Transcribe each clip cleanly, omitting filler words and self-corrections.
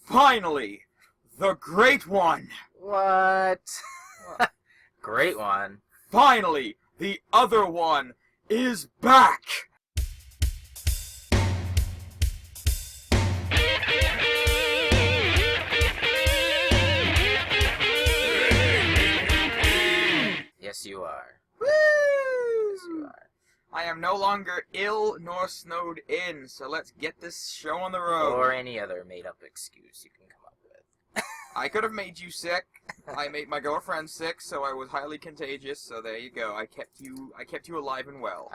Finally! The Great One! What? Great one. Finally! The other one is back! Yes, you are. Woo! Yes, you are. I am no longer ill nor snowed in, so let's get this show on the road. Or any other made-up excuse you can come up with. I could have made you sick. I made my girlfriend sick, so I was highly contagious. So there you go. I kept you alive and well.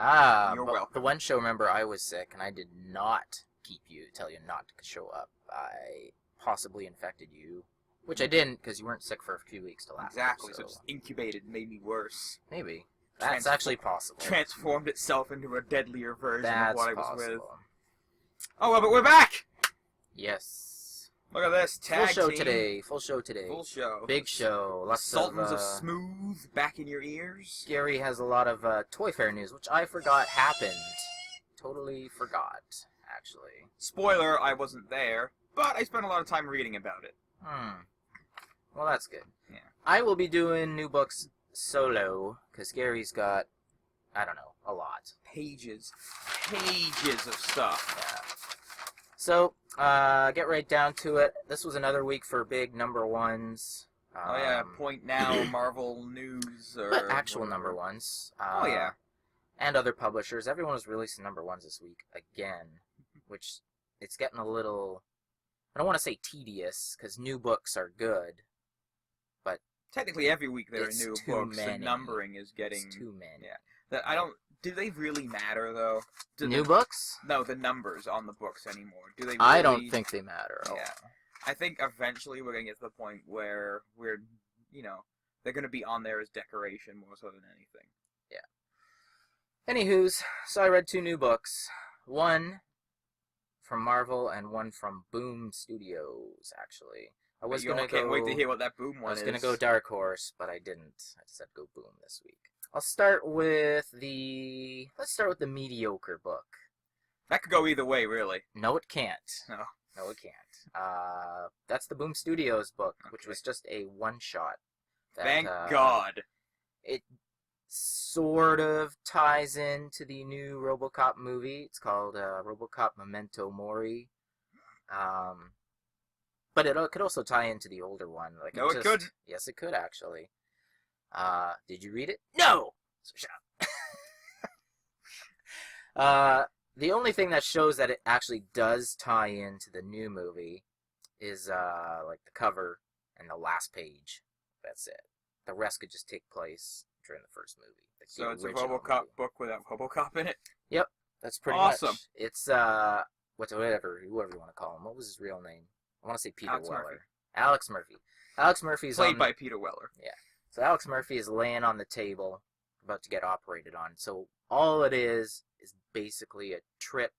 You're welcome. The one show, remember, I was sick, and I did not tell you not to show up. I possibly infected you, which I didn't, because you weren't sick for a few weeks till after. Exactly. So it just incubated, made me worse. Maybe. That's actually possible. Transformed itself into a deadlier version of what I was with. Oh, well, but we're back! Yes. Look at this. Tag Full show team. today. Full show today. Full show. Big show. Lots Sultans of Smooth back in your ears. Garry has a lot of Toy Fair news, which I forgot happened. Totally forgot, actually. Spoiler, I wasn't there, but I spent a lot of time reading about it. Well, that's good. Yeah. I will be doing new books solo, because Gary's got, I don't know, a lot. Pages of stuff. Yeah. So, get right down to it. This was another week for big number ones. Oh yeah, Point Now, Marvel News, or... But actual number ones. Oh yeah. And other publishers. Everyone was releasing number ones this week, again. Which, it's getting a little... I don't want to say tedious, because new books are good. But technically, every week there are new books. Many. The numbering is getting... It's too many. Yeah. Do they really matter, though? New books? No, the numbers on the books anymore. Do they really... I don't think they matter at all. Yeah. I think eventually we're going to get to the point where we're, they're going to be on there as decoration more so than anything. Yeah. Anywho's, so I read 2 new books. One from Marvel and one from Boom Studios, actually. I was going to go... can't wait to hear what that Boom one is. I was going to go Dark Horse, but I didn't. I just had to go Boom this week. Let's start with the mediocre book. That could go either way, really. No, it can't. No, it can't. That's the Boom Studios book, which was just a one-shot. Thank God. It sort of ties into the new Robocop movie. It's called Robocop Memento Mori. But it could also tie into the older one. It could. Yes, it could, actually. Did you read it? No! So shut up. The only thing that shows that it actually does tie into the new movie is, the cover and the last page. That's it. The rest could just take place during the first movie. So it's a Robocop book without Robocop in it? Yep. That's pretty awesome. Much. It's, whoever you want to call him. What was his real name? I want to say Peter Weller. Alex Murphy. Alex Murphy's played by Peter Weller. Yeah. So Alex Murphy is laying on the table, about to get operated on. So all it is basically a trip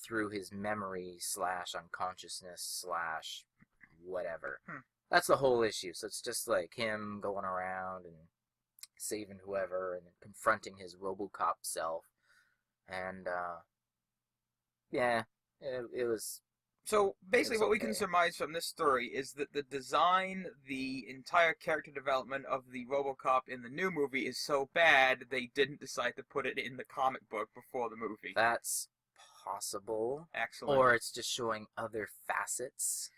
through his memory / unconsciousness / whatever. That's the whole issue. So it's just like him going around and saving whoever and confronting his Robocop self. And, yeah, it was... So, basically what we can surmise from this story is that the design, the entire character development of the Robocop in the new movie is so bad, they didn't decide to put it in the comic book before the movie. That's possible. Excellent. Or it's just showing other facets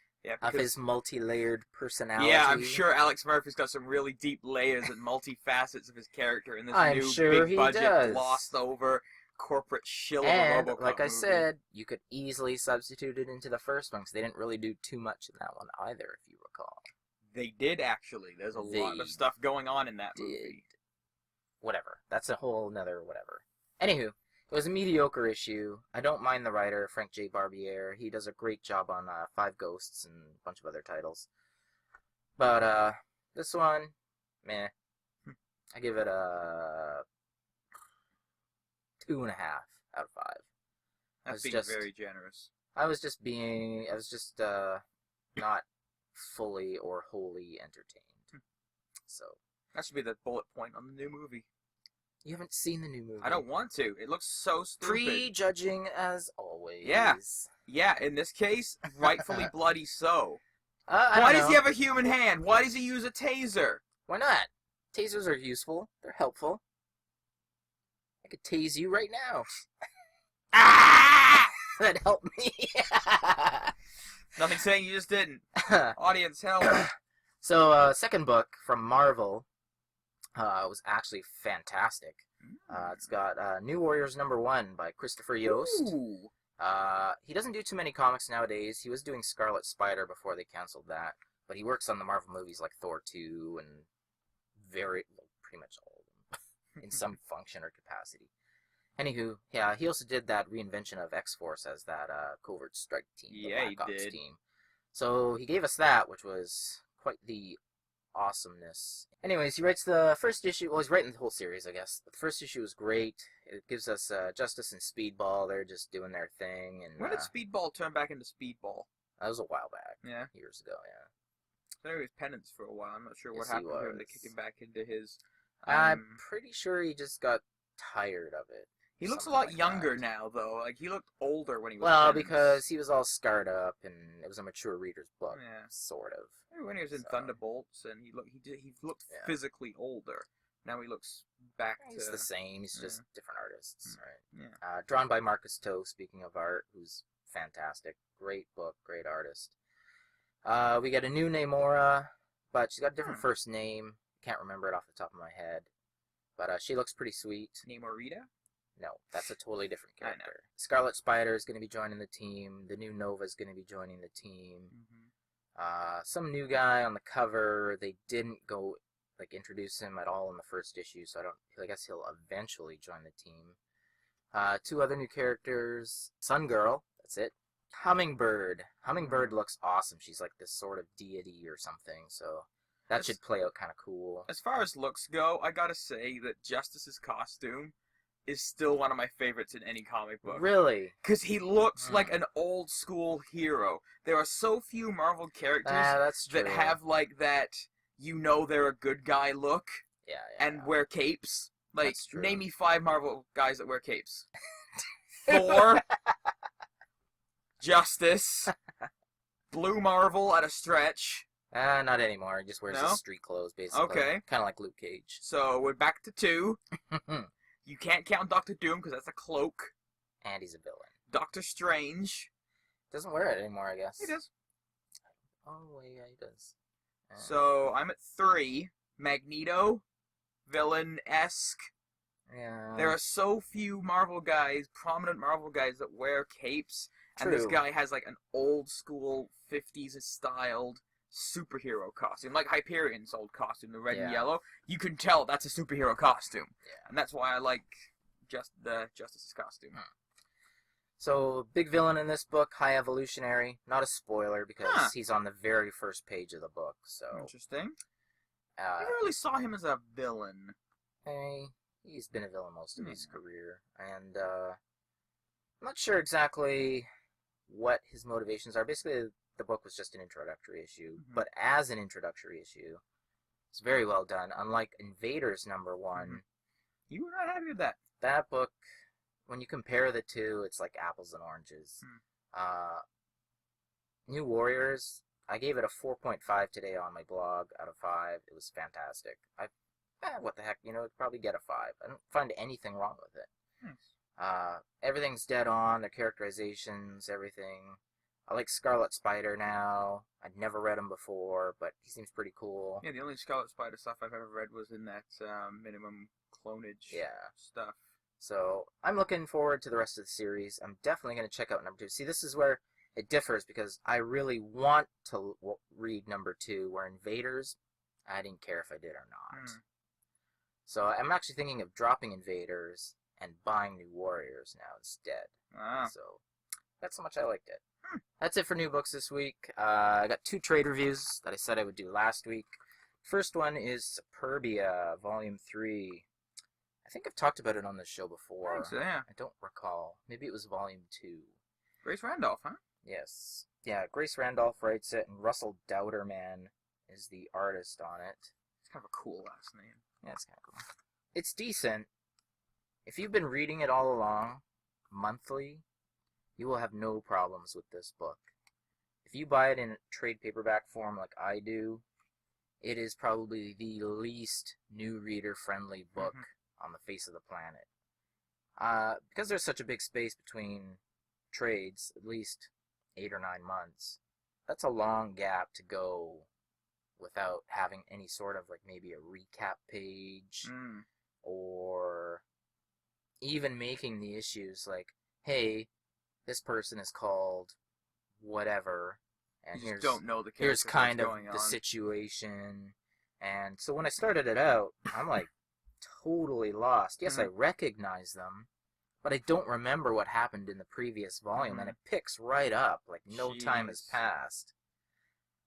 of his multi-layered personality. Yeah, I'm sure Alex Murphy's got some really deep layers and multi-facets of his character in this big budget, glossed over corporate shill of a Robocop like I movie. said, you could easily substitute it into the first one, because they didn't really do too much in that one either, if you recall. They did, actually. There's a lot of stuff going on in that movie. Whatever. That's a whole nother whatever. Anywho, it was a mediocre issue. I don't mind the writer, Frank J. Barbier. He does a great job on Five Ghosts and a bunch of other titles. But, this one, meh. I give it a 2.5 out of 5. That's being very generous. I was just not fully or wholly entertained. So that should be the bullet point on the new movie. You haven't seen the new movie. I don't want to. It looks so stupid. Prejudging as always. Yeah. Yeah, in this case, rightfully bloody so. I Why don't does know. he have a human hand? Why does he use a taser? Why not? Tasers are useful. They're helpful. I could tase you right now. Ah! That'd help me. Nothing saying you just didn't. Audience, help. So, second book from Marvel was actually fantastic. It's got New Warriors #1 by Christopher Yost. Ooh. He doesn't do too many comics nowadays. He was doing Scarlet Spider before they canceled that. But he works on the Marvel movies like Thor 2 and pretty much all of them in some function or capacity. Anywho, yeah, he also did that reinvention of X-Force as that covert strike team, the Yeah, Black he Ops did. team. So he gave us that, which was quite the awesomeness. Anyways, he writes the first issue. Well, he's writing the whole series, I guess. But the first issue was great. It gives us Justice and Speedball. They're just doing their thing. And When did Speedball turn back into Speedball? that was a while back. Yeah. Years ago, yeah. I know he was Penance for a while. I'm not sure what Yes, he happened to him to was. kick him back into his... I'm pretty sure he just got tired of it. He looks a Something lot like younger that. now, though. Like, he looked older when he was Well, Penance. because he was all scarred up, and it was a mature reader's book, Yeah. sort of. Maybe when he was in So- Thunderbolts, and he looked Yeah. physically older. Now he looks back He's to... the same. He's yeah. just different artists, right? Yeah. Drawn by Marcus Toe, speaking of art, who's fantastic. Great book, great artist. We got a new Namora, but she's got a different first name. Can't remember it off the top of my head. But she looks pretty sweet. Namorita? No, that's a totally different I know. character. Scarlet Spider is going to be joining the team. The new Nova is going to be joining the team. Some new guy on the cover. They didn't go introduce him at all in the first issue, so I guess he'll eventually join the team. Two other new characters. Sun Girl, that's it. Hummingbird. Hummingbird looks awesome. She's like this sort of deity or something, so that should play out kind of cool. As far as looks go, I gotta say that Justice's costume is still one of my favorites in any comic book. Really? Because he looks like an old school hero. There are so few Marvel characters That's true. that have like that, they're a good guy look yeah. and wear capes. Like, That's true. name me 5 Marvel guys that wear capes. Thor, Justice, Blue Marvel at a stretch. Not anymore. He just wears No? his street clothes, basically. Okay. Kind of like Luke Cage. So we're back to 2. You can't count Doctor Doom because that's a cloak. And he's a villain. Doctor Strange. Doesn't wear it anymore, I guess. He does. Oh, yeah, he does. So I'm at 3. Magneto, villain-esque. Yeah. There are so few Marvel guys, prominent Marvel guys, that wear capes, and this True. guy has like an old school 50s styled superhero costume, like Hyperion's old costume, the red and Yeah. yellow. You can tell that's a superhero costume, Yeah. and that's why I like Justice's costume. So, big villain in this book, High Evolutionary. Not a spoiler because he's on the very first page of the book. So, Interesting. I never really saw him as a villain. he's been a villain most of his career, and I'm not sure exactly what his motivations are. Basically, the book was just an introductory issue, but as an introductory issue, it's very well done. Unlike Invaders #1, You were not happy with that. that book, when you compare the two, it's like apples and oranges. New Warriors, I gave it a 4.5 today on my blog out of 5. It was fantastic. What the heck, it'd probably get a 5. I don't find anything wrong with it. Nice. Everything's dead on, their characterizations, everything. I like Scarlet Spider now. I'd never read him before, but he seems pretty cool. Yeah, the only Scarlet Spider stuff I've ever read was in that minimum clonage stuff. So, I'm looking forward to the rest of the series. I'm definitely going to check out #2. See, this is where it differs, because I really want to read #2, where Invaders, I didn't care if I did or not. So, I'm actually thinking of dropping Invaders and buying New Warriors now instead. So, that's how much I liked it. That's it for new books this week. I got 2 trade reviews that I said I would do last week. First one is Supurbia, Volume 3. I think I've talked about it on this show before. I think so, yeah. I don't recall. Maybe it was Volume 2. Grace Randolph, huh? Yes. Yeah, Grace Randolph writes it, and Russell Dowderman is the artist on it. It's kind of a cool last name. Yeah, it's kind of cool. It's decent. If you've been reading it all along, monthly, you will have no problems with this book. If you buy it in trade paperback form like I do, it is probably the least new reader friendly book on the face of the planet. Because there's such a big space between trades, at least 8 or 9 months, that's a long gap to go without having any sort of, like, maybe a recap page, or even making the issues like, hey, this person is called whatever, and you just don't know the here's characters, kind of what's going the on. situation. And so when I started it out, I'm like totally lost. Yes, I recognize them, but I don't remember what happened in the previous volume, and it picks right up, like no time has passed.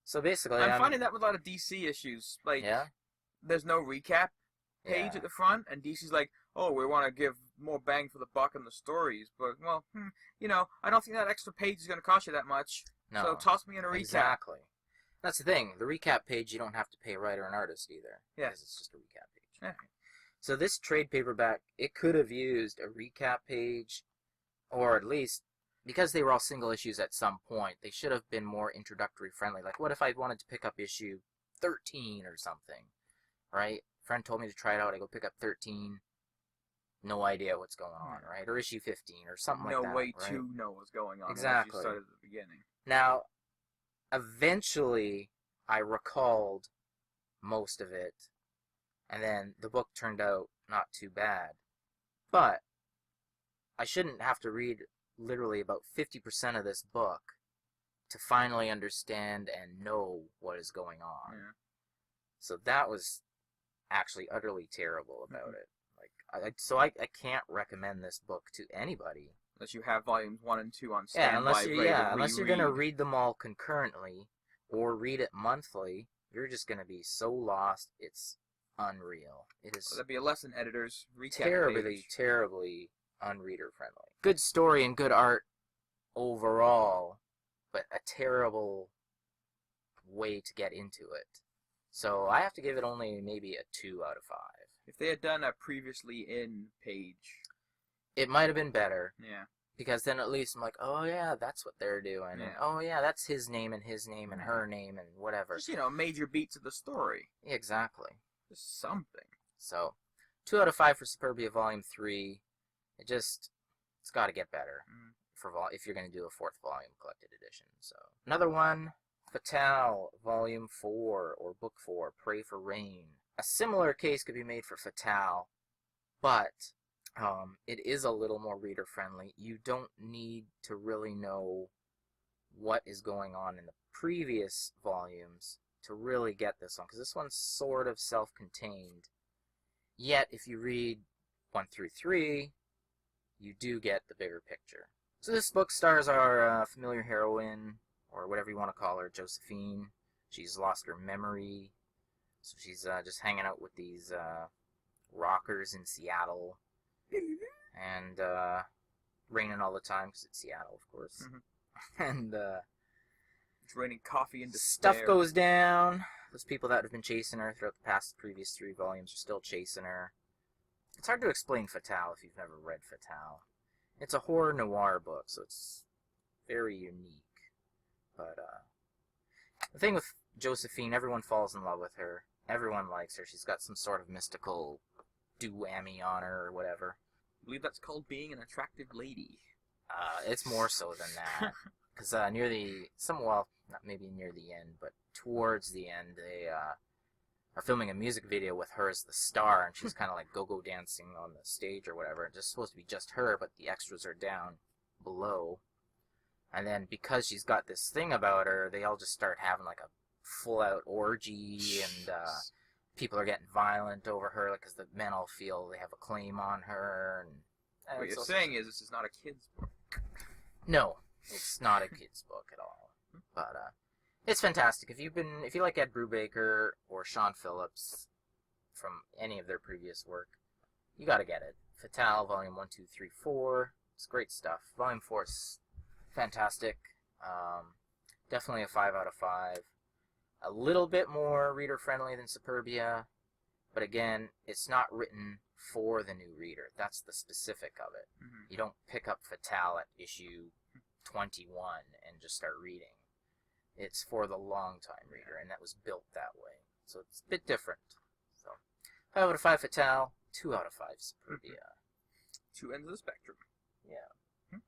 So basically, I'm finding that with a lot of DC issues. Like, there's no recap page at the front, and DC's like, oh, we want to give more bang for the buck on the stories, but, well, you know, I don't think that extra page is going to cost you that much, so toss me in a recap. Exactly. That's the thing. The recap page, you don't have to pay a writer and artist either, because it's just a recap page. Yeah. So this trade paperback, it could have used a recap page, or at least, because they were all single issues at some point, they should have been more introductory friendly. Like, what if I wanted to pick up issue 13 or something, right? Friend told me to try it out. I go pick up 13. No idea what's going on, right? Or issue 15 or something like that. No way right? to know what's going on. Exactly. Unless you started at the beginning. Now, eventually, I recalled most of it, and then the book turned out not too bad. But I shouldn't have to read literally about 50% of this book to finally understand and know what is going on. Yeah. So that was actually utterly terrible about it. Like, I can't recommend this book to anybody. Unless you have volumes 1 and 2 on standby. Unless you're going to read them all concurrently or read it monthly, you're just going to be so lost. It's unreal. It is that'd be a lesson, editors. Recap terribly unreader friendly. Good story and good art overall, but a terrible way to get into it. So I have to give it only maybe a 2 out of 5. If they had done a previously in page, it might have been better. Yeah. Because then at least I'm like, oh yeah, that's what they're doing. Yeah. And oh yeah, that's his name and her name and whatever. Just, major beats of the story. Exactly. Just something. So, 2 out of 5 for Supurbia Volume 3. It's got to get better if you're going to do a 4th volume collected edition. So, another one, Fatale Volume 4 or Book 4, Pray for Rain. A similar case could be made for Fatale, but it is a little more reader friendly. You don't need to really know what is going on in the previous volumes to really get this one, because this one's sort of self-contained. Yet, if you read 1 through 3, you do get the bigger picture. So this book stars our familiar heroine, or whatever you want to call her, Josephine. She's lost her memory, so she's just hanging out with these rockers in Seattle, and raining all the time, because it's Seattle, of course. And it's raining coffee and stuff goes down. Those people that have been chasing her throughout the previous 3 volumes are still chasing her. It's hard to explain Fatale if you've never read Fatale. It's a horror noir book, so it's very unique. But the thing with Josephine, everyone falls in love with her. Everyone likes her. She's got some sort of mystical do-whammy on her or whatever. I believe that's called being an attractive lady. It's more so than that. Because not maybe near the end, but towards the end, they are filming a music video with her as the star, and she's kind of like go-go dancing on the stage or whatever. It's just supposed to be just her, but the extras are down below. And then because she's got this thing about her, they all just start having like a full-out orgy, and people are getting violent over her because the men all feel they have a claim on her. And what you're saying is this is not a kid's book. No, it's not a kid's book at all. But it's fantastic. If you like Ed Brubaker or Sean Phillips from any of their previous work, you got to get it. Fatale, Volume 1, 2, 3, 4. It's great stuff. Volume 4 is fantastic. Definitely a 5 out of 5. A little bit more reader-friendly than Supurbia, but again, it's not written for the new reader. That's the specific of it. You don't pick up Fatale at issue 21 and just start reading. It's for the long-time reader, and that was built that way. So it's a bit different. So 5 out of 5 Fatale, 2 out of 5 Supurbia. Two ends of the spectrum. Yeah.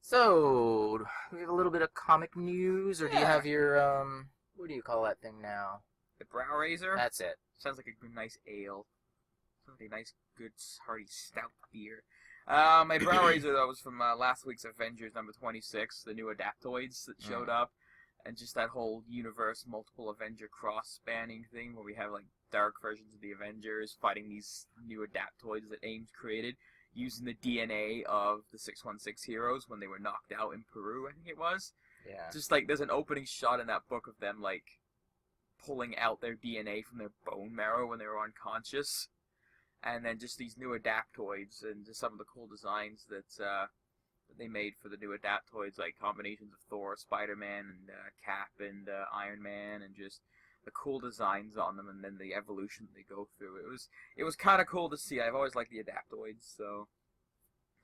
So, we have a little bit of comic news, or do you have your, what do you call that thing now? The Brow Razor? That's it. Sounds like a good, nice ale. Sounds like a nice, good, hearty, stout beer. My Brow Razor, though, was from last week's Avengers number 26, the new Adaptoids that showed up, and just that whole universe, multiple Avenger cross-spanning thing, where we have, like, dark versions of the Avengers fighting these new Adaptoids that Ames created, using the DNA of the 616 heroes when they were knocked out in Peru, I think it was. Yeah. Just, like, there's an opening shot in that book of them, like, pulling out their DNA from their bone marrow when they were unconscious. And then just these new Adaptoids and just some of the cool designs that they made for the new Adaptoids, like combinations of Thor, Spider-Man, and Cap, and Iron Man, and just the cool designs on them, and then the evolution they go through. It was kind of cool to see. I've always liked the Adaptoids, so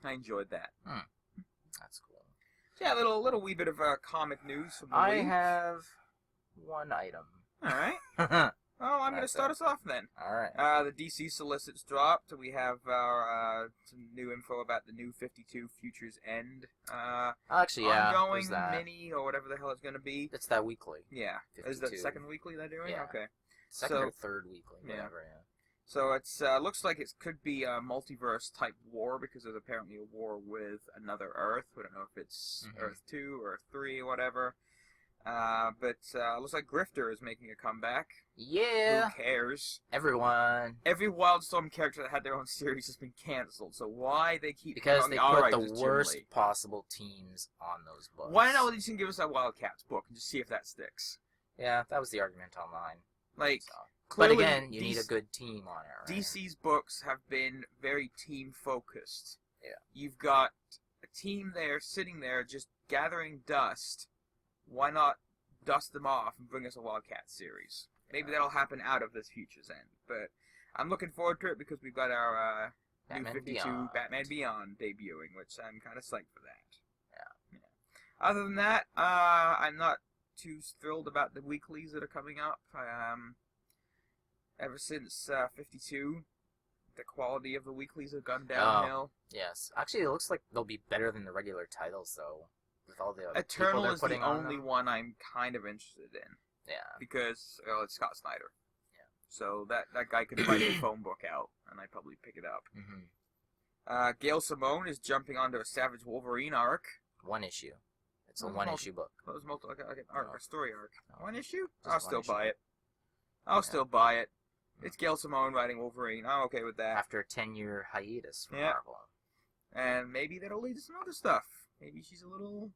I enjoyed that. That's cool. Yeah, a little wee bit of comic news from the week. I have one item. All right. Well, I'm going to start us off then. All right. The DC solicits dropped. We have our some new info about the new 52 Futures End. Actually, yeah. Ongoing mini or whatever the hell it's going to be. It's that weekly. Yeah. 52. Is that the second weekly they're doing? Yeah. Okay. Second or third weekly, whatever. Yeah. So it's looks like it could be a multiverse type war because there's apparently a war with another Earth. We don't know if it's Earth 2 or Earth 3 or whatever. But looks like Grifter is making a comeback. Yeah. Who cares? Everyone. Every Wildstorm character that had their own series has been canceled. So why they keep because they put right, the worst possible teams on those books. Why not at least give us that Wildcats book and just see if that sticks? Yeah, that was the argument online. Like, so. But again, you need a good team on it. Right? DC's books have been very team focused. Yeah. You've got a team there sitting there just gathering dust. Why not dust them off and bring us a Wildcat series? Maybe that'll happen out of this Future's End. But I'm looking forward to it because we've got our new 52 Beyond. Batman Beyond debuting, which I'm kind of psyched for that. Yeah. Other than that, I'm not too thrilled about the weeklies that are coming up. Ever since 52, the quality of the weeklies have gone downhill. Yes. Actually, it looks like they'll be better than the regular titles, though. With all the Eternal is the on only them. one I'm kind of interested in. Yeah. Because, it's Scott Snyder. Yeah. So that guy could write a phone book out, and I'd probably pick it up. Gail Simone is jumping onto a Savage Wolverine arc. One issue. It's a one-issue book. That was a story arc. No. One issue? Just I'll still one issue. buy it. I'll still buy it. It's Gail Simone writing Wolverine. I'm okay with that. After a 10-year hiatus from Marvel. And maybe that'll lead to some other stuff. Maybe she's a little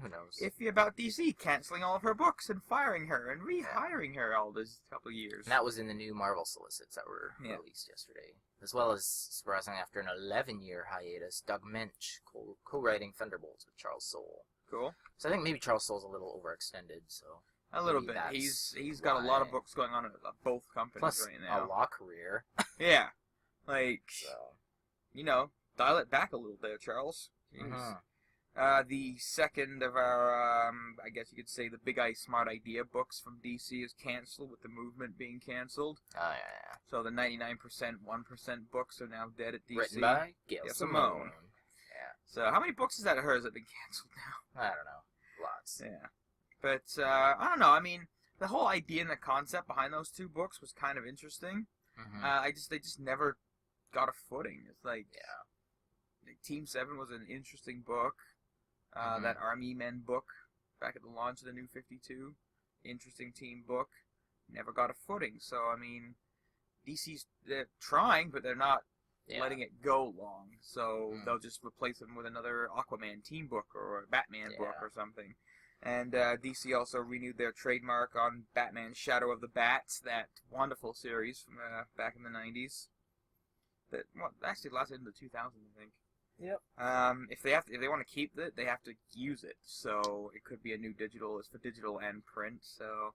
who knows? iffy about DC canceling all of her books and firing her and rehiring her all this couple of years. And that was in the new Marvel solicits that were released yesterday. As well as, surprisingly, after an 11-year hiatus, Doug Mensch co-writing Thunderbolts with Charles Soule. Cool. So I think maybe Charles Soule's a little overextended, so... A little bit. He's got a lot of books going on at both companies Plus right now. a law career. Yeah. Like, so. Dial it back a little there, Charles. The second of our, I guess you could say, the Big Smart Idea books from DC is canceled, with the Movement being canceled. Oh, yeah. So the 99%, 1% books are now dead at DC. Written by Gail Simone. Yeah. So how many books is that of hers that have been canceled now? I don't know. Lots. Yeah. But, I don't know. I mean, the whole idea and the concept behind those two books was kind of interesting. They just never got a footing. It's like, Team 7 was an interesting book. That Army Men book back at the launch of the New 52, interesting team book, never got a footing. So, I mean, they're trying, but they're not letting it go long. So they'll just replace them with another Aquaman team book or a Batman book or something. And DC also renewed their trademark on Batman Shadow of the Bats, that wonderful series from back in the 90s. That actually lasted into the 2000s, I think. Yep. If they want to keep it, they have to use it. So it could be a new digital. It's for digital and print. So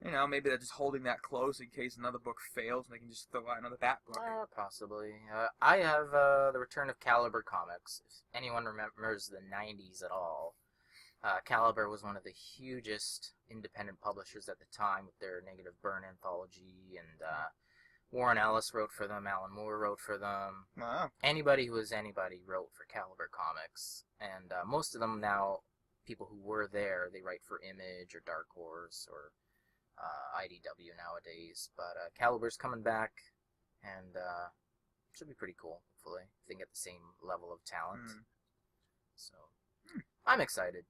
Yeah. maybe they're just holding that close in case another book fails, and they can just throw out another bat book. Possibly. I have the Return of Caliber comics. If anyone remembers the '90s at all, Caliber was one of the hugest independent publishers at the time with their Negative Burn anthology, and Warren Ellis wrote for them, Alan Moore wrote for them. Wow. Anybody who was anybody wrote for Caliber Comics. And most of them now, people who were there, they write for Image or Dark Horse or IDW nowadays. But Caliber's coming back, and should be pretty cool, hopefully, if they can get the same level of talent. So, I'm excited.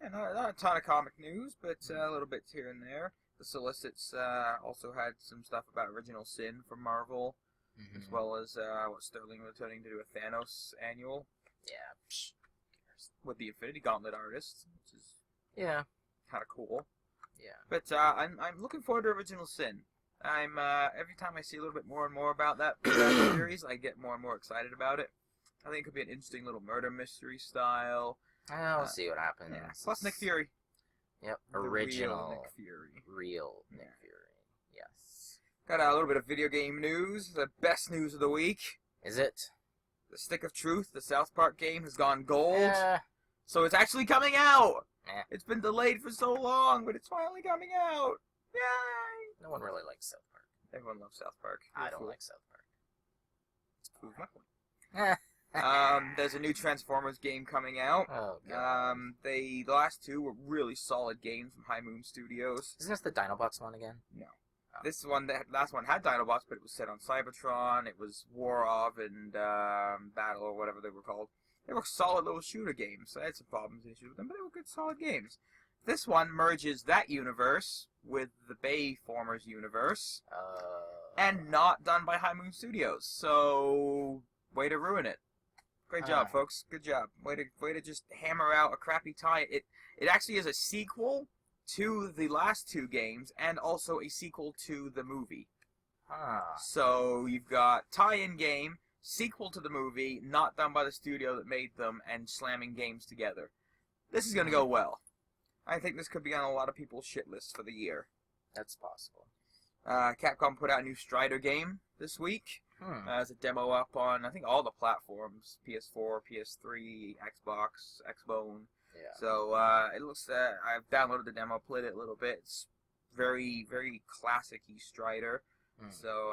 Yeah, not a ton of comic news, but a little bits here and there. The Solicits also had some stuff about Original Sin from Marvel, as well as Sterling returning to do a Thanos annual. Yeah. With the Infinity Gauntlet artist, which is kind of cool. Yeah. But I'm looking forward to Original Sin. I'm every time I see a little bit more and more about that series, I get more and more excited about it. I think it could be an interesting little murder mystery style. We'll see what happens. Yeah. Plus Nick Fury. Yep, The original real Nick Fury. Real Nick Fury. Yes. Got a little bit of video game news. The best news of the week. Is it? The Stick of Truth, the South Park game, has gone gold. Yeah. So it's actually coming out. Eh. It's been delayed for so long, but it's finally coming out. Yay! No one really likes South Park. Everyone loves South Park. I don't like South Park. Proves my point. There's a new Transformers game coming out. Oh, God. The last two were really solid games from High Moon Studios. Isn't this the Dinobots one again? No. Oh. This one, the last one had Dinobots, but it was set on Cybertron. It was War of and Battle or whatever they were called. They were solid little shooter games. I had some problems and issues with them, but they were good, solid games. This one merges that universe with the Bayformers universe, and not done by High Moon Studios. So, way to ruin it. Great job, folks. Good job. Way to just hammer out a crappy tie. It actually is a sequel to the last two games, and also a sequel to the movie. So you've got tie-in game, sequel to the movie, not done by the studio that made them, and slamming games together. This is going to go well. I think this could be on a lot of people's shit lists for the year. That's possible. Capcom put out a new Strider game this week. As a demo up on, I think, all the platforms. PS4, PS3, Xbox, Xbone. Yeah. So, it looks, I've downloaded the demo, played it a little bit. It's very, very classic-y Strider. So,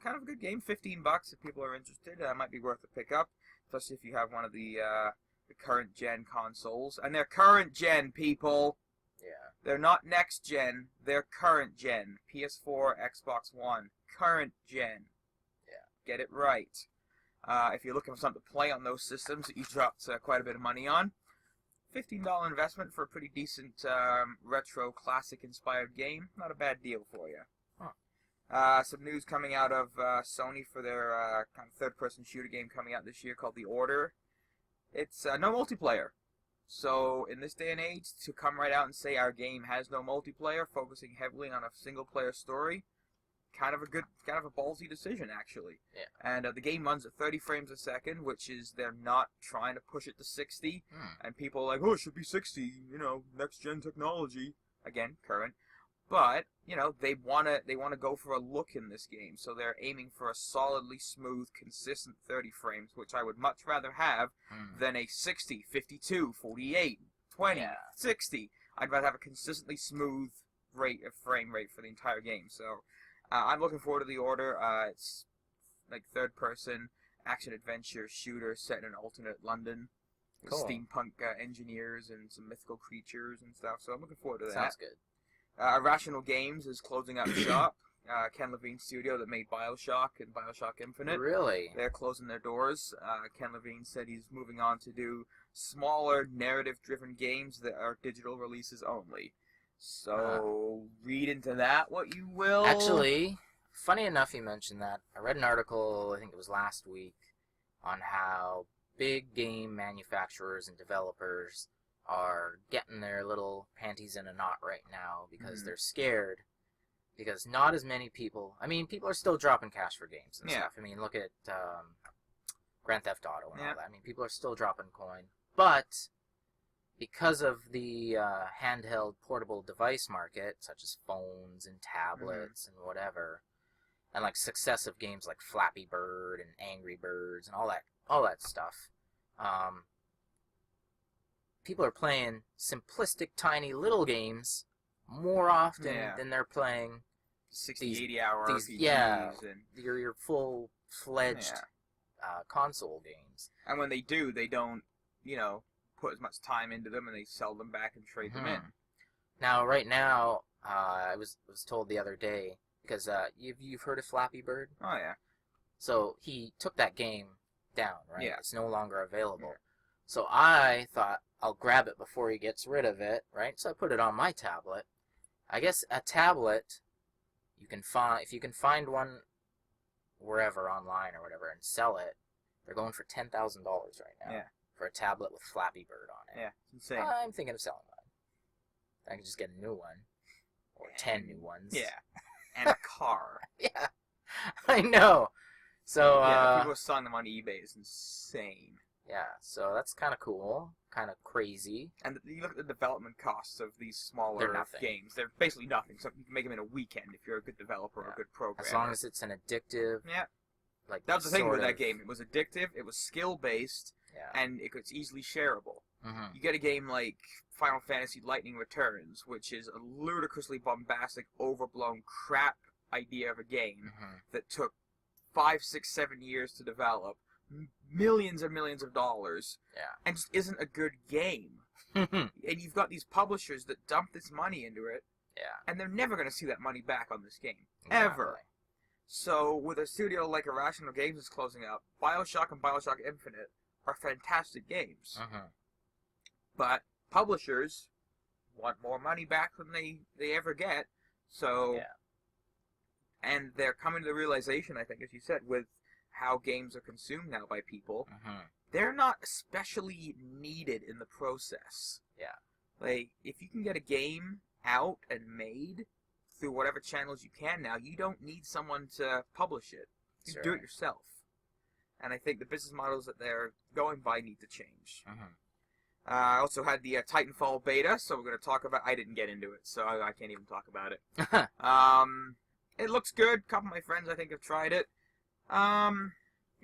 kind of a good game. $15 if people are interested. Might be worth a pick up, especially if you have one of the current gen consoles. And they're current gen, people. Yeah. They're not next gen. They're current gen. PS4, Xbox One. Current gen. Get it right. If you're looking for something to play on those systems that you dropped quite a bit of money on, $15 investment for a pretty decent retro classic-inspired game. Not a bad deal for you. Some news coming out of Sony for their kind of third-person shooter game coming out this year called The Order. It's no multiplayer. So in this day and age, to come right out and say our game has no multiplayer, focusing heavily on a single-player story, kind of a ballsy decision, actually. Yeah. And the game runs at 30 frames a second, which is they're not trying to push it to 60. And people are like, oh, it should be 60, next gen technology. Again, current. But, they wanna go for a look in this game, so they're aiming for a solidly smooth, consistent 30 frames, which I would much rather have than a 60, 52, 48, 20, 60. I'd rather have a consistently smooth frame rate for the entire game. So I'm looking forward to The Order. It's like third-person action-adventure shooter set in an alternate London with steampunk engineers and some mythical creatures and stuff. So I'm looking forward to that. Sounds good. Irrational Games is closing up shop. Ken Levine's studio that made BioShock and BioShock Infinite. Really? They're closing their doors. Ken Levine said he's moving on to do smaller, narrative-driven games that are digital releases only. So, read into that what you will. Actually, funny enough you mentioned that. I read an article, I think it was last week, on how big game manufacturers and developers are getting their little panties in a knot right now because they're scared. Because not as many people... I mean, people are still dropping cash for games and stuff. I mean, look at Grand Theft Auto and Yeah. all that. I mean, people are still dropping coin. But because of the handheld portable device market, such as phones and tablets and whatever, and like successive games like Flappy Bird and Angry Birds and all that stuff, people are playing simplistic, tiny little games more often than they're playing 60, 80-hour RPGs. And your full-fledged console games. And when they do, they don't, put as much time into them, and they sell them back and trade them in. Now, right now, I was told the other day, because you've heard of Flappy Bird? Oh, yeah. So he took that game down, right? Yeah. It's no longer available. Yeah. So I thought I'll grab it before he gets rid of it, right? So I put it on my tablet. I guess a tablet, if you can find one wherever online or whatever and sell it, they're going for $10,000 right now for a tablet with Flappy Bird on it. Yeah, it's insane. I'm thinking of selling one. I can just get a new one. Or 10 new ones. Yeah. And a car. Yeah. I know. So, people are selling them on eBay. It's insane. Yeah, so that's kind of cool. Kind of crazy. And you look at the development costs of these smaller They're games. They're basically nothing. So you can make them in a weekend if you're a good developer or a good programmer. As long as it's an addictive... Yeah. Like, that was the thing with that game. It was addictive, it was skill-based, and it's easily shareable. Mm-hmm. You get a game like Final Fantasy Lightning Returns, which is a ludicrously bombastic, overblown crap idea of a game that took 5, 6, 7 years to develop, millions and millions of dollars, and just isn't a good game. And you've got these publishers that dump this money into it, and they're never going to see that money back on this game. Ever. So, with a studio like Irrational Games is closing up, BioShock and BioShock Infinite are fantastic games. But publishers want more money back than they ever get. So, and they're coming to the realization, I think, as you said, with how games are consumed now by people, they're not especially needed in the process. Yeah. Like, if you can get a game out and made through whatever channels you can now, you don't need someone to publish it. You do it yourself. And I think the business models that they're going by need to change. I also had the Titanfall beta, so we're going to talk about... I didn't get into it, so I can't even talk about it. It looks good. A couple of my friends, I think, have tried it.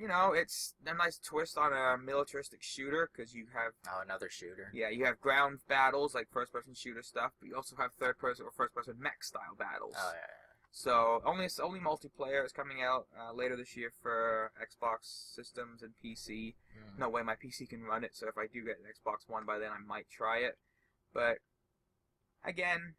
It's a nice twist on a militaristic shooter, because you have... Oh, another shooter. Yeah, you have ground battles, like first-person shooter stuff, but you also have third-person or first-person mech-style battles. Oh, yeah. So, only multiplayer is coming out later this year for Xbox systems and PC. No way my PC can run it, so if I do get an Xbox One by then, I might try it. But, again,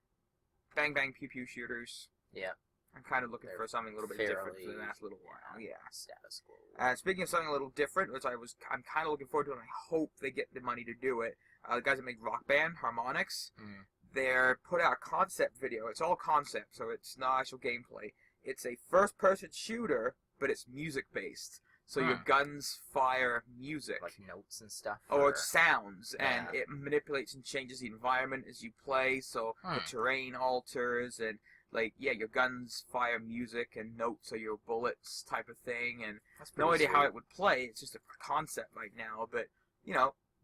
bang-bang pew-pew shooters. Yeah. I'm kind of looking for something a little bit different for the last little while. Yeah. Status quo. Speaking of something a little different, which I'm kind of looking forward to, and I hope they get the money to do it. The guys that make Rock Band, Harmonix, they're put out a concept video. It's all concept, so it's not actual gameplay. It's a first-person shooter, but it's music-based. So your guns fire music. Like notes and stuff? Or sounds, and it manipulates and changes the environment as you play, so the terrain alters, and your guns fire music and notes or your bullets type of thing, and no idea how it would play. It's just a concept right now, but,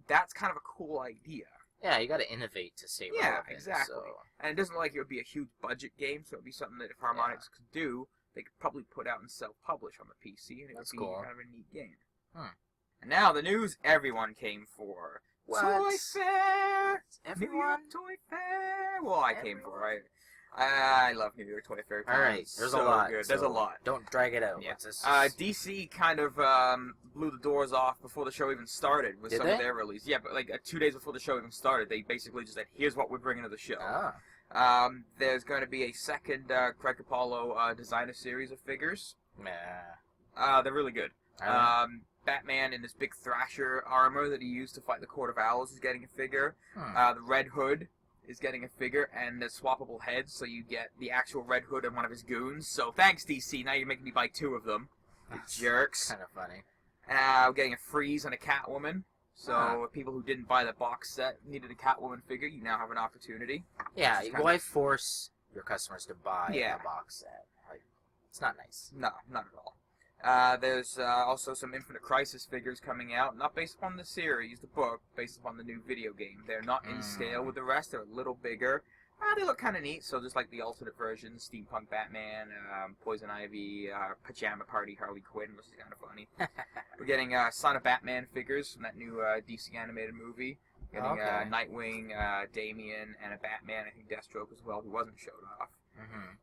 that's kind of a cool idea. Yeah, you got to innovate to stay relevant. Yeah, exactly. So. And it doesn't look like it would be a huge budget game, so it would be something that if Harmonix could do, they could probably put out and self-publish on the PC, and it would be kind of a neat game. And now the news everyone came for. What? Toy Fair! Everyone? New York Toy Fair! Well, I came for, right? I love New York Toy Fair. Alright, there's a lot. Good. There's a lot. Don't drag it out. Yeah. DC kind of blew the doors off before the show even started with some of their release. Yeah, but 2 days before the show even started, they basically just said, here's what we're bringing to the show. There's going to be a second Craig Capallo designer series of figures. They're really good. Batman in this big Thrasher armor that he used to fight the Court of Owls is getting a figure. The Red Hood is getting a figure, and the swappable heads, so you get the actual Red Hood and one of his goons. So thanks, DC. Now you're making me buy 2 of them. You jerks. Kind of funny. We're getting a Freeze and a Catwoman. So people who didn't buy the box set needed a Catwoman figure. You now have an opportunity. Yeah, why force your customers to buy a box set? It's not nice. No, not at all. There's also some Infinite Crisis figures coming out, not based upon the series, the book, based upon the new video game. They're not in scale with the rest, they're a little bigger. They look kind of neat, so just like the alternate versions, Steampunk Batman, Poison Ivy, Pajama Party Harley Quinn, which is kind of funny. We're getting Son of Batman figures from that new DC animated movie. Getting Nightwing, Damian, and a Batman, I think Deathstroke as well, who wasn't showed off.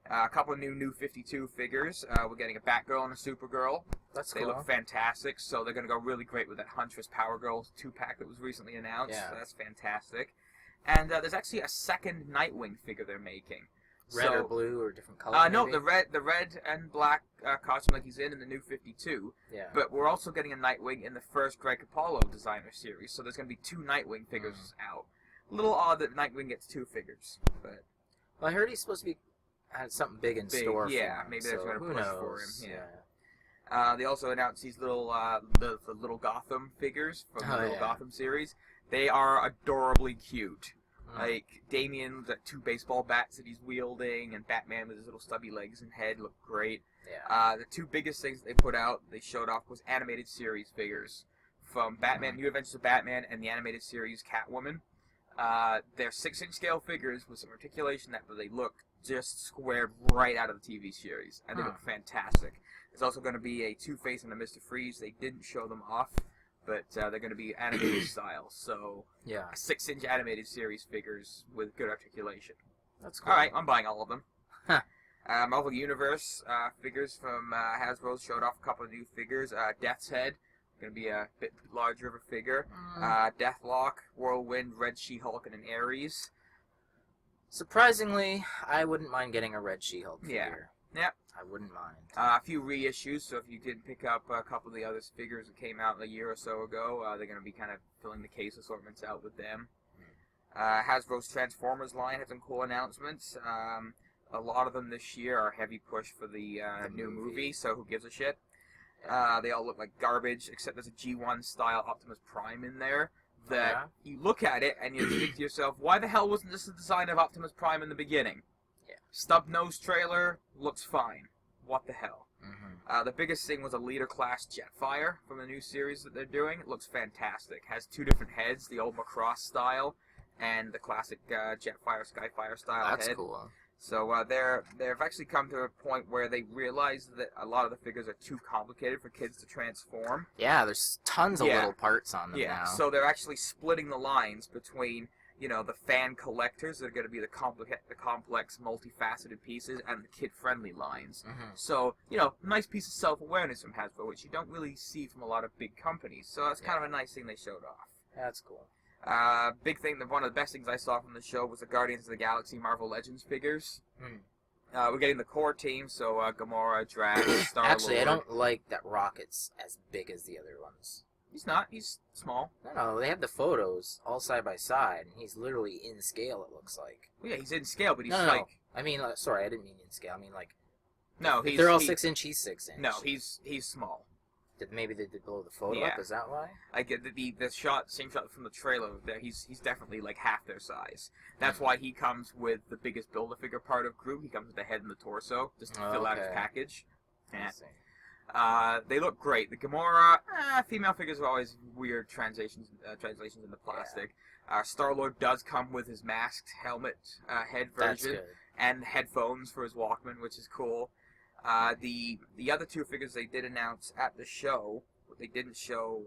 A couple of new 52 figures. We're getting a Batgirl and a Supergirl. That's They cool. look fantastic, so they're going to go really great with that Huntress Power Girl 2-pack that was recently announced. Yeah. So that's fantastic. And there's actually a second Nightwing figure they're making. Red or blue or different color? No, maybe? the red and black costume like he's in the new 52. Yeah. But we're also getting a Nightwing in the first Greg Capullo designer series, so there's going to be 2 Nightwing figures out. A little odd that Nightwing gets 2 figures, but Well, I heard he's supposed to be had something big in store for him. Maybe they're so going to who push knows? for him. Yeah. They also announced these little the little Gotham figures from the little Gotham series. They are adorably cute. Like Damian, the 2 baseball bats that he's wielding, and Batman with his little stubby legs and head look great. Yeah. The 2 biggest things they put out, they showed off, was animated series figures from Batman, New Adventures of Batman, and the animated series Catwoman. They're 6-inch scale figures with some articulation that they look just squared right out of the TV series, and they look fantastic. There's also going to be a Two-Face and a Mr. Freeze. They didn't show them off, but they're going to be animated style, so 6-inch animated series figures with good articulation. That's cool. Alright, I'm buying all of them. Marvel Universe figures from Hasbro showed off a couple of new figures. Death's Head, going to be a bit larger of a figure. Deathlock, Whirlwind, Red She-Hulk, and an Ares. Surprisingly, I wouldn't mind getting a Red She-Hulk figure. Yeah. I wouldn't mind. A few reissues, so if you did pick up a couple of the other figures that came out a year or so ago, they're going to be kind of filling the case assortments out with them. Hasbro's Transformers line had some cool announcements. A lot of them this year are heavy push for the new movie, so who gives a shit? They all look like garbage, except there's a G1 style Optimus Prime in there that you look at it and you think to yourself, why the hell wasn't this the design of Optimus Prime in the beginning? Stub nose trailer looks fine. What the hell? The biggest thing was a leader class Jetfire from the new series that they're doing. It looks fantastic. Has 2 different heads, the old Macross style and the classic Jetfire Skyfire style head. That's cool. So they've actually come to a point where they realize that a lot of the figures are too complicated for kids to transform. Yeah, there's tons of little parts on them now. So they're actually splitting the lines between, you know, the fan collectors that are going to be the complex, multifaceted pieces, and the kid-friendly lines. So, you know, nice piece of self-awareness from Hasbro, which you don't really see from a lot of big companies. So that's kind of a nice thing they showed off. That's cool. Big thing, one of the best things I saw from the show was the Guardians of the Galaxy Marvel Legends figures. We're getting the core team, so Gamora, Drax, Star-Lord. Actually, I don't like that Rocket's as big as the other ones. He's not. He's small. No, they have the photos all side by side, and he's literally in scale, it looks like. Well, yeah, he's in scale, but he's No. I mean, sorry, I didn't mean in scale. I mean, like... No, if they're all 6 inch, he's 6 inch. No, he's small. Maybe they did blow the photo up, is that why? I get the same shot from the trailer there. He's definitely like half their size. That's why he comes with the biggest Build-A-Figure part of Groot. He comes with the head and the torso, just to fill out his package. They look great. The Gamora, female figures are always weird translations into plastic. Star-Lord does come with his masked helmet head version and headphones for his Walkman, which is cool. The other 2 figures they did announce at the show, what they didn't show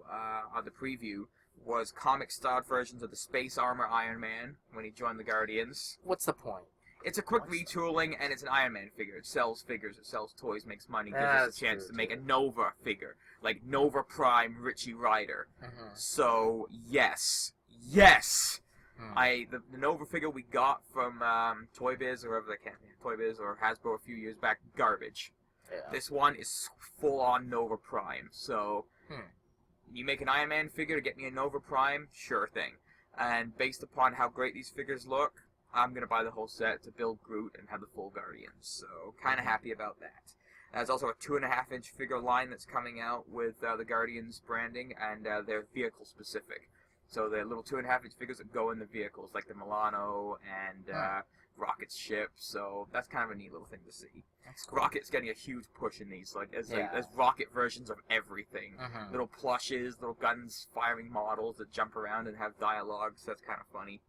on the preview, was comic-styled versions of the Space Armor Iron Man when he joined the Guardians. What's the point? It's a quick retooling, and it's an Iron Man figure. It sells figures, it sells toys, makes money, gives us a chance to make a Nova figure. Like Nova Prime Richie Rider. So, yes. The Nova figure we got from Toy Biz, or wherever they can, Toy Biz or Hasbro a few years back, garbage. This one is full-on Nova Prime. So, you make an Iron Man figure to get me a Nova Prime, sure thing. And based upon how great these figures look, I'm going to buy the whole set to build Groot and have the full Guardians. So, kind of happy about that. There's also a 2.5-inch figure line that's coming out with the Guardians branding, and they're vehicle-specific. So they're little 2.5-inch figures that go in the vehicles, like the Milano and Rocket's ship, so that's kind of a neat little thing to see. That's cool. Rocket's getting a huge push in these, like as Yeah. as Rocket versions of everything. Mhm. Little plushes, little guns firing models that jump around and have dialogue, so that's kind of funny.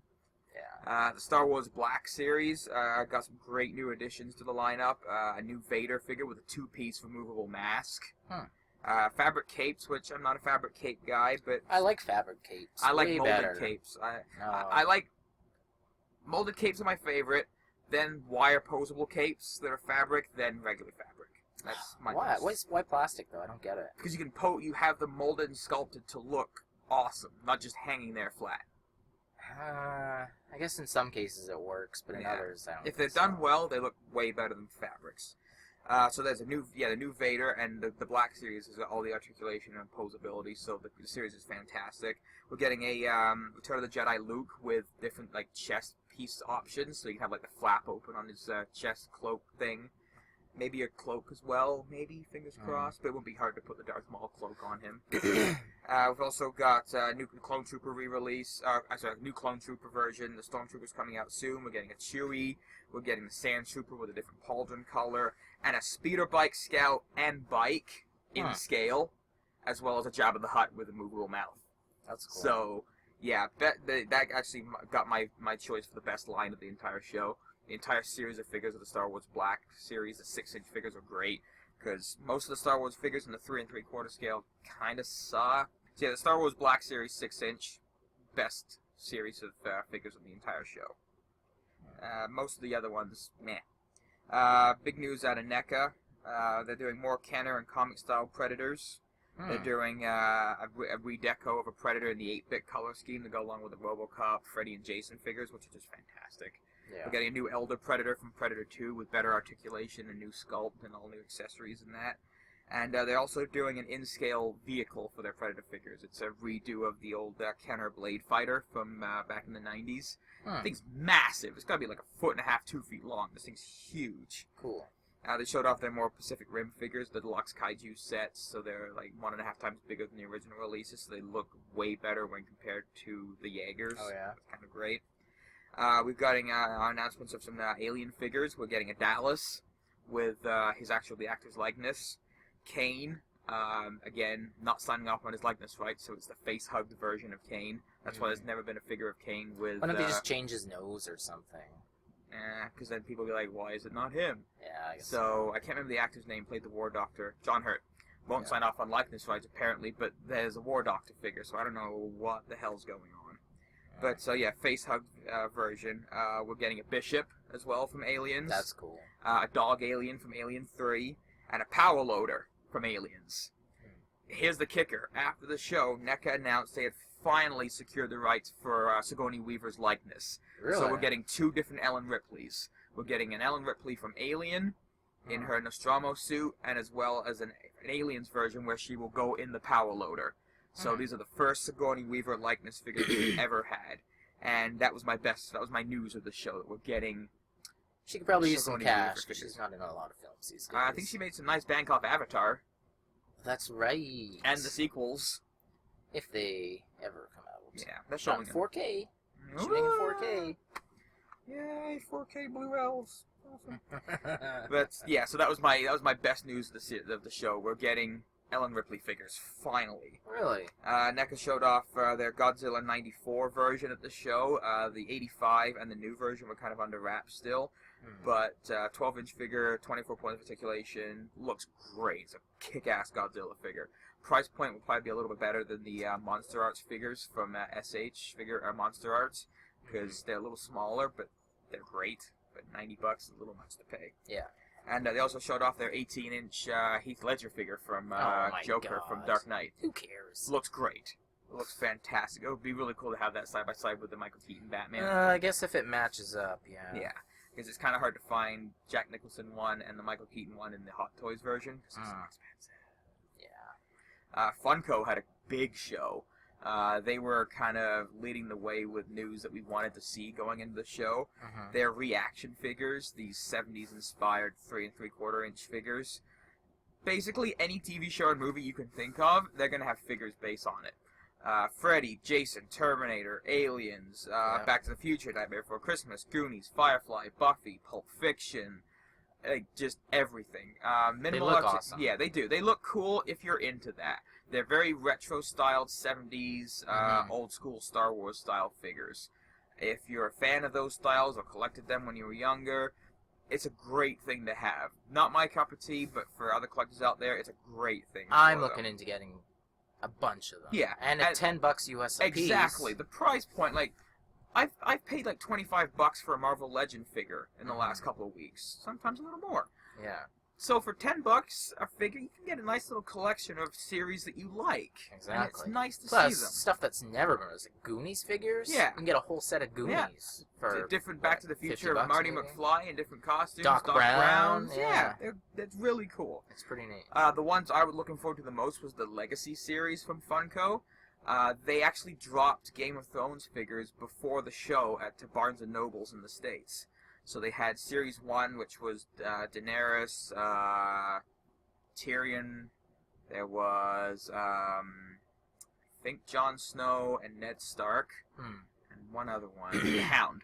Yeah. The Star Wars Black Series got some great new additions to the lineup. A new Vader figure with a 2-piece removable mask. Fabric capes, which I'm not a fabric cape guy, but I like fabric capes. I like Way molded better. capes. No. I like molded capes are my favorite. Then wire posable capes that are fabric. Then regular fabric. That's my Why? Why plastic though? I don't get it. because you can you have them molded and sculpted to look awesome, not just hanging there flat. I guess in some cases it works, but in Yeah. others I don't. If they're think so. done well, they look way better than fabrics. So there's the new Vader, and the Black Series has got all the articulation and posability, so the series is fantastic. We're getting a Return of the Jedi Luke with different like chest piece options, so you can have like the flap open on his chest cloak thing. Maybe a cloak as well, maybe, fingers crossed, but it won't be hard to put the Darth Maul cloak on him. We've also got a new Clone Trooper re-release, a new Clone Trooper version. The Stormtrooper's coming out soon. We're getting a Chewie, we're getting the Sand Trooper with a different pauldron color, and a Speeder Bike Scout and Bike in scale, as well as a Jabba the Hutt with a movable mouth. That's cool. So, yeah, that actually got my choice for the best line of the entire show. The entire series of figures of the Star Wars Black series, the 6-inch figures are great, because most of the Star Wars figures in the 3 3/4 scale kind of suck. So yeah, the Star Wars Black series 6-inch, best series of figures of the entire show. Most of the other ones, meh. Big news out of NECA. They're doing more Kenner and comic-style Predators. They're doing a redeco of a Predator in the 8-bit color scheme to go along with the Robocop, Freddy, and Jason figures, which are just fantastic. Yeah. We're getting a new Elder Predator from Predator 2 with better articulation, a new sculpt, and all new accessories in that. And they're also doing an in-scale vehicle for their Predator figures. It's a redo of the old Kenner Blade Fighter from back in the 90s. The thing's massive. It's got to be like 1.5 feet, 2 feet long. This thing's huge. Cool. They showed off their more Pacific Rim figures, the deluxe kaiju sets, so they're like 1.5 times bigger than the original releases, so they look way better when compared to the Jaegers. Oh, yeah. It's kind of great. We've got announcements of some Alien figures. We're getting a Dallas with the actor's likeness. Kane, again, not signing off on his likeness rights, so it's the face-hugged version of Kane. That's why there's never been a figure of Kane with... Why don't they just change his nose or something? Because then people will be like, why is it not him? Yeah, I guess So, I can't remember the actor's name, played the War Doctor. John Hurt. Won't sign off on likeness rights, apparently, but there's a War Doctor figure, so I don't know what the hell's going on. But, so yeah, face-hugged version. We're getting a Bishop as well from Aliens. That's cool. A Dog Alien from Alien 3. And a Power Loader from Aliens. Here's the kicker. After the show, NECA announced they had finally secured the rights for Sigourney Weaver's likeness. Really? So we're getting 2 different Ellen Ripleys. We're getting an Ellen Ripley from Alien in her Nostromo suit, and as well as an Aliens version where she will go in the Power Loader. So these are the first Sigourney Weaver likeness figures we've ever had. And that was my news of the show, that we're getting... She could probably use some Sigourney cash, Weaver because she's not in a lot of films these days. I think she made some nice bank off Avatar. That's right. And the sequels. If they ever come out. Yeah, that's Not showing in 4K. Shooting in 4K. Yay, 4K Blue Elves. Awesome. But yeah, so that was my best news of the show. We're getting Ellen Ripley figures finally. Really? NECA showed off their Godzilla '94 version at the show. The '85 and the new version were kind of under wraps still. But 12-inch figure, 24-point articulation, looks great. It's a kick-ass Godzilla figure. Price point will probably be a little bit better than the Monster Arts figures from Monster Arts, because they're a little smaller, but they're great. But $90 is a little much to pay. Yeah. And they also showed off their 18-inch Heath Ledger figure from Joker from Dark Knight. Who cares? Looks great. It looks fantastic. It would be really cool to have that side by side with the Michael Keaton Batman. I guess if it matches up, yeah. Yeah, because it's kind of hard to find Jack Nicholson one and the Michael Keaton one in the Hot Toys version, because it's so expensive. Yeah. Funko had a big show. They were kind of leading the way with news that we wanted to see going into the show. Their reaction figures, these 70s-inspired 3 3/4-inch figures. Basically, any TV show or movie you can think of, they're going to have figures based on it. Freddy, Jason, Terminator, Aliens, Back to the Future, Nightmare Before Christmas, Goonies, Firefly, Buffy, Pulp Fiction, just everything. They look awesome. Yeah, they do. They look cool if you're into that. They're very retro-styled 70s, old-school Star Wars-style figures. If you're a fan of those styles or collected them when you were younger, it's a great thing to have. Not my cup of tea, but for other collectors out there, it's a great thing. I'm looking into getting a bunch of them. Yeah. And at $10 US a piece. Exactly. The price point, like, I've paid like $25 for a Marvel Legend figure in the last couple of weeks. Sometimes a little more. Yeah. So for $10 a figure, you can get a nice little collection of series that you like. Exactly. And it's nice to Plus, see them. stuff that's never been. Is it Goonies figures? Yeah. You can get a whole set of Goonies for different Back to the Future of $50 Marty maybe? McFly in different costumes. Doc Brown. Yeah, that's really cool. It's pretty neat. The ones I was looking forward to the most was the Legacy series from Funko. They actually dropped Game of Thrones figures before the show at Barnes & Nobles in the States. So they had Series 1, which was Daenerys, Tyrion, there was, I think Jon Snow and Ned Stark, and one other one, the Hound.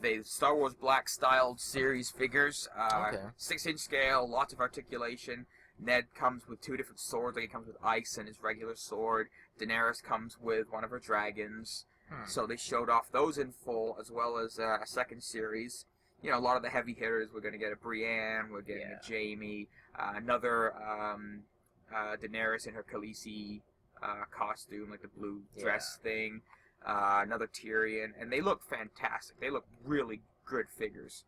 They Star Wars Black-styled series figures, 6-inch scale, lots of articulation. Ned comes with 2 different swords, like he comes with ice and his regular sword. Daenerys comes with one of her dragons. So they showed off those in full, as well as a second series. You know, a lot of the heavy hitters. We're going to get a Brienne, we're getting a Jaime, another Daenerys in her Khaleesi costume, like the blue dress thing, another Tyrion, and they look fantastic. They look really good figures.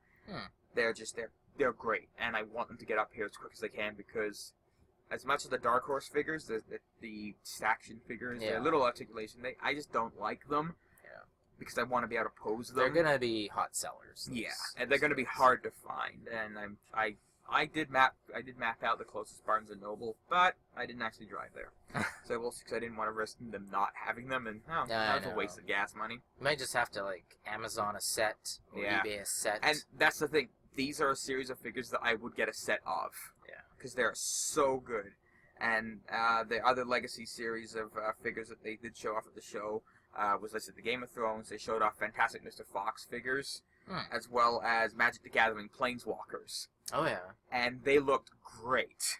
They're great, and I want them to get up here as quick as they can because as much as the Dark Horse figures, the Staction figures, their little articulation, I just don't like them. Because I want to be able to pose them. They're gonna be hot sellers. Yeah, and they're gonna be hard to find. And I did map out the closest Barnes and Noble, but I didn't actually drive there. So I will, because I didn't want to risk them not having them, and that was a waste of gas money. You might just have to like Amazon a set or eBay a set. And that's the thing. These are a series of figures that I would get a set of. Yeah. Because they're so good. And the other Legacy series of figures that they did show off at the show was listed the Game of Thrones. They showed off Fantastic Mr. Fox figures, as well as Magic the Gathering Planeswalkers. Oh, yeah. And they looked great.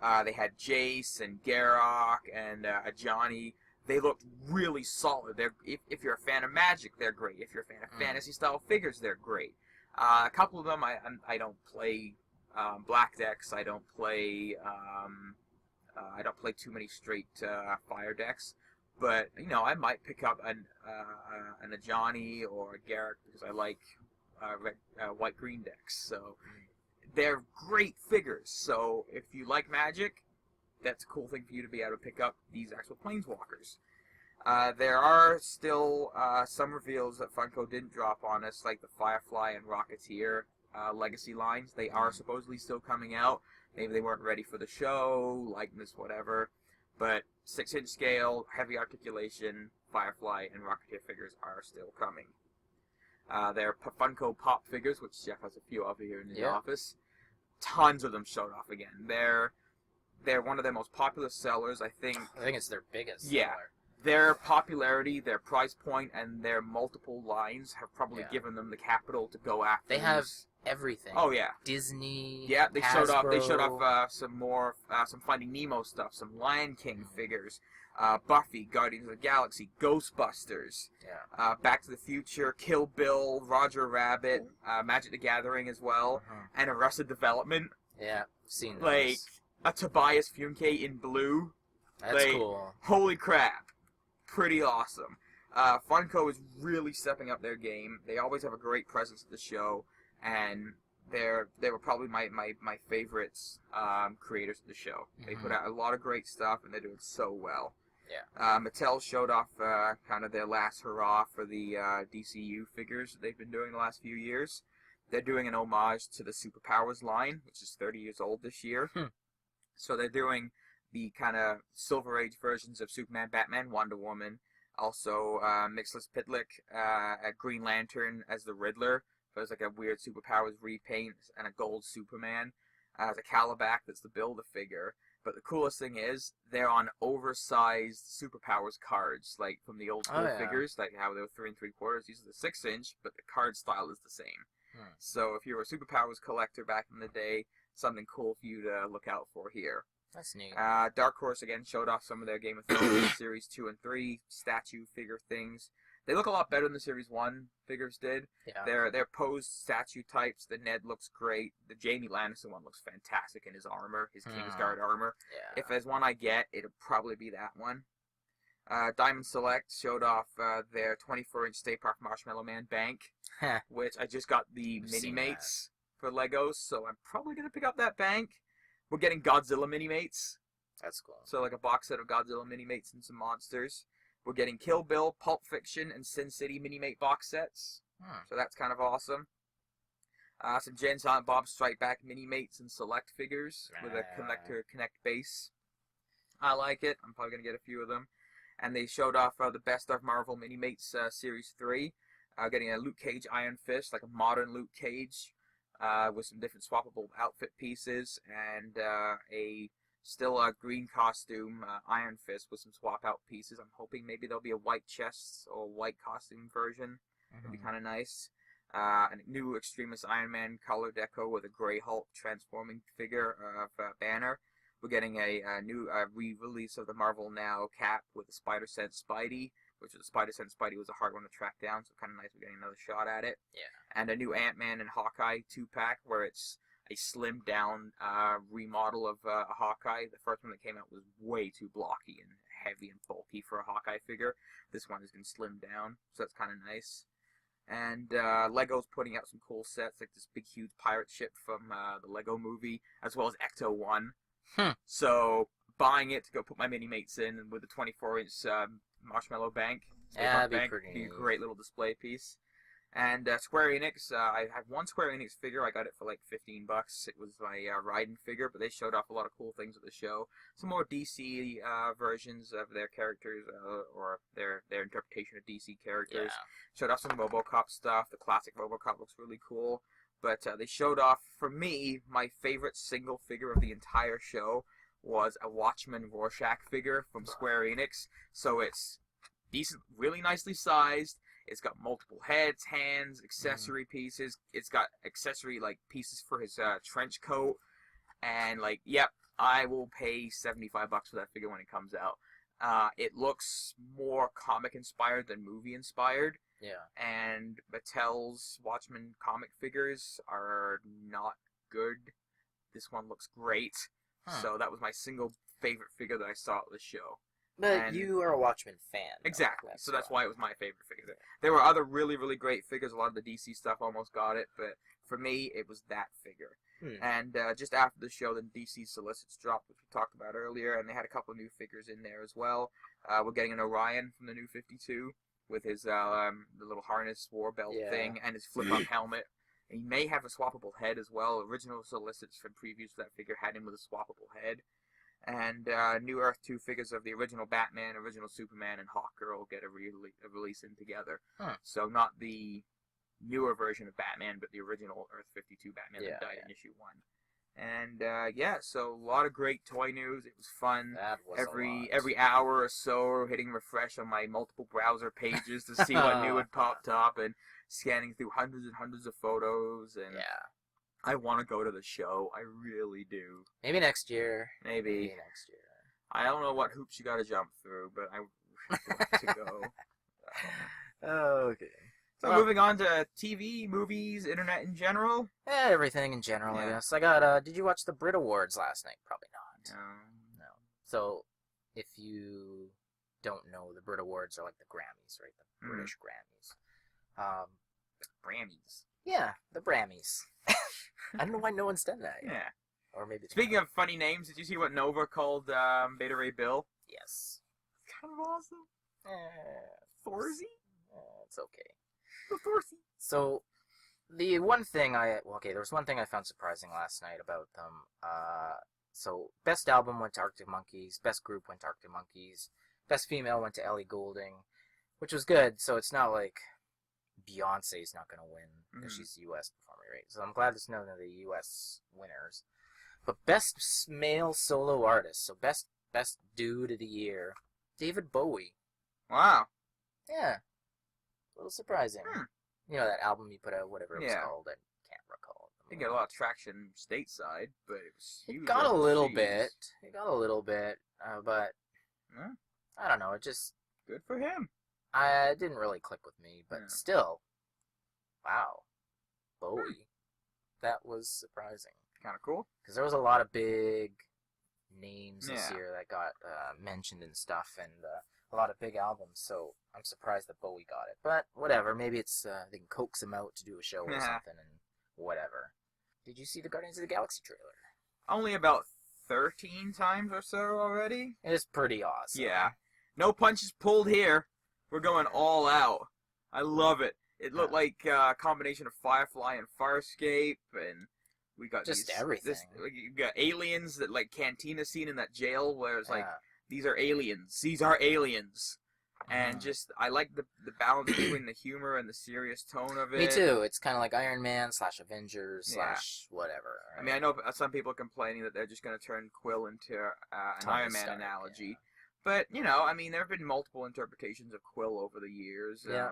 They had Jace and Garrock and Johnny. They looked really solid. If you're a fan of Magic, they're great. If you're a fan of fantasy-style figures, they're great. A couple of them, I don't play black decks. I don't play too many straight fire decks. But, you know, I might pick up an Ajani or a Garrick because I like white-green decks. So they're great figures. So if you like Magic, that's a cool thing for you to be able to pick up these actual Planeswalkers. There are still some reveals that Funko didn't drop on us, like the Firefly and Rocketeer Legacy lines. They are supposedly still coming out. Maybe they weren't ready for the show, likeness, whatever. But 6-inch scale, heavy articulation, Firefly and Rocketeer figures are still coming. There are Funko Pop figures, which Geoff has a few of here in the office. Tons of them showed off again. They're one of their most popular sellers, I think. I think it's their biggest seller. Their popularity, their price point, and their multiple lines have probably given them the capital to go after. They have everything. Oh yeah, Disney. Yeah, they showed off. They showed Hasbro. off some more, some Finding Nemo stuff, some Lion King figures, Buffy, Guardians of the Galaxy, Ghostbusters, Back to the Future, Kill Bill, Roger Rabbit, Magic the Gathering as well, and Arrested Development. Yeah, I've seen those. Like a Tobias Funke in blue. That's cool. Holy crap, pretty awesome. Funko is really stepping up their game. They always have a great presence at the show. And they were probably my favorites creators of the show. They put out a lot of great stuff, and they're doing so well. Yeah. Mattel showed off kind of their last hurrah for the DCU figures that they've been doing the last few years. They're doing an homage to the Superpowers line, which is 30 years old this year. So they're doing the kind of Silver Age versions of Superman, Batman, Wonder Woman. Also, Mixless Pitlick, Green Lantern as the Riddler. There's like a weird Superpowers repaint and a gold Superman. There's a Calabac that's the Build-A-Figure. But the coolest thing is, they're on oversized Superpowers cards, like from the old school figures, like how they were 3 3/4. These are the 6-inch, but the card style is the same. So if you were a Superpowers collector back in the day, something cool for you to look out for here. That's neat. Dark Horse again showed off some of their Game of Thrones Series 2 and 3 statue figure things. They look a lot better than the Series 1 figures did. Yeah. They're posed statue types. The Ned looks great. The Jaime Lannister one looks fantastic in his armor, his Kingsguard armor. Yeah. If there's one I get, it'll probably be that one. Diamond Select showed off their 24-inch Stay Puft Marshmallow Man bank, which I just got the Mini-Mates for Legos, so I'm probably going to pick up that bank. We're getting Godzilla Mini-Mates. That's cool. So like a box set of Godzilla Mini-Mates and some monsters. We're getting Kill Bill, Pulp Fiction, and Sin City Mini-Mate box sets. So that's kind of awesome. Some Jen Silent Bob Strike Back Mini-Mates and Select figures with a Connect base. I like it. I'm probably going to get a few of them. And they showed off the Best of Marvel Mini-Mates Series 3. Getting a Luke Cage Iron Fist, like a modern Luke Cage, with some different swappable outfit pieces, and still a green costume Iron Fist with some swap out pieces. I'm hoping maybe there'll be a white chest or white costume version. It'd be kind of nice. A new Extremis Iron Man color deco with a Grey Hulk transforming figure of Banner. We're getting a new re-release of the Marvel Now cap with the Spider-Sense Spidey, which the Spider-Sense Spidey was a hard one to track down, so kind of nice we're getting another shot at it. Yeah. And a new Ant-Man and Hawkeye 2-pack where it's a slimmed down remodel of Hawkeye. The first one that came out was way too blocky and heavy and bulky for a Hawkeye figure. This one has been slimmed down, so that's kind of nice. And Lego's putting out some cool sets, like this big, huge pirate ship from the Lego movie, as well as Ecto-1. So buying it to go put my Mini-Mates in with a 24-inch marshmallow bank. That'd be pretty be a great little display piece. And Square Enix, I have one Square Enix figure. I got it for like $15. It was my Raiden figure, but they showed off a lot of cool things at the show. Some more DC versions of their characters, or their interpretation of DC characters. Showed off some Robocop stuff. The classic Robocop looks really cool. But they showed off, for me, my favorite single figure of the entire show was a Watchman Rorschach figure from Square Enix. So it's decent, really nicely sized. It's got multiple heads, hands, accessory pieces. It's got accessory like pieces for his trench coat, and like, yep, I will pay $75 for that figure when it comes out. It looks more comic inspired than movie inspired. Yeah. And Mattel's Watchmen comic figures are not good. This one looks great. So that was my single favorite figure that I saw at the show. But you are a Watchmen fan. Exactly. So that's why it was my favorite figure. There were other really, really great figures. A lot of the DC stuff almost got it. But for me, it was that figure. And just after the show, the DC solicits dropped, which we talked about earlier. And they had a couple of new figures in there as well. We're getting an Orion from the new 52 with his the little harness war belt thing and his flip-up helmet. And he may have a swappable head as well. Original solicits from previews for that figure had him with a swappable head. And New Earth 2 figures of the original Batman, original Superman, and Hawkgirl get a release in together. So not the newer version of Batman, but the original Earth 52 Batman that died in issue 1. And so a lot of great toy news. It was fun. That was every hour or so, hitting refresh on my multiple browser pages to see what new had popped up, and scanning through hundreds and hundreds of photos. And I want to go to the show. I really do. Maybe next year. Maybe next year. I don't know what hoops you got to jump through, but I would like to go. Okay. So moving on to TV, movies, internet in general. Everything in general, I guess. I got. Did you watch the Brit Awards last night? Probably not. No. So, if you don't know, the Brit Awards are like the Grammys, right? The British Grammys. Grammys. Yeah, the Grammys. I don't know why no one's done that yet. Yeah. Or maybe. Speaking of funny names, did you see what Nova called Beta Ray Bill? Yes. Kind of awesome. Thorzy? It's okay. Thorzy. So, the one thing there was one thing I found surprising last night about them. So, best album went to Arctic Monkeys, best group went to Arctic Monkeys, best female went to Ellie Goulding, which was good. So it's not like Beyonce's not going to win because she's the U.S. performer, right? So I'm glad there's none of the U.S. winners. But best male solo artist, so best dude of the year, David Bowie. Wow. Yeah, a little surprising. You know that album he put out, whatever it was Yeah. called, I can't recall. Didn't get a lot of traction stateside, but it was huge. It got a little overseas. bit. It got a little bit, but Yeah, I don't know. It just good for him. it didn't really click with me. But Yeah. still, wow, Bowie. That was surprising Kind of cool. because there was a lot of big names this Yeah. year that got mentioned and stuff, and a lot of big albums. So I'm surprised that Bowie got it. But whatever. Maybe it's they can coax him out to do a show or Yeah. something, and whatever. Did you see the Guardians of the Galaxy trailer? Only about 13 times or so already. It's pretty awesome. Yeah. No punches pulled here. We're going all out. I love it. It looked like a combination of Firefly and Farscape, and we got Just these, everything. You got aliens that like Cantina scene in that jail where it's like Yeah. these are aliens. These are aliens. And Mhm. just I like the balance between the humor and the serious tone of it. Me too. It's kind of like Iron Man / Avengers Yeah. / whatever. I mean, I know some people are complaining that they're just going to turn Quill into an Tony Iron Man Stark, analogy. yeah. But, you know, I mean, there have been multiple interpretations of Quill over the years. Yeah.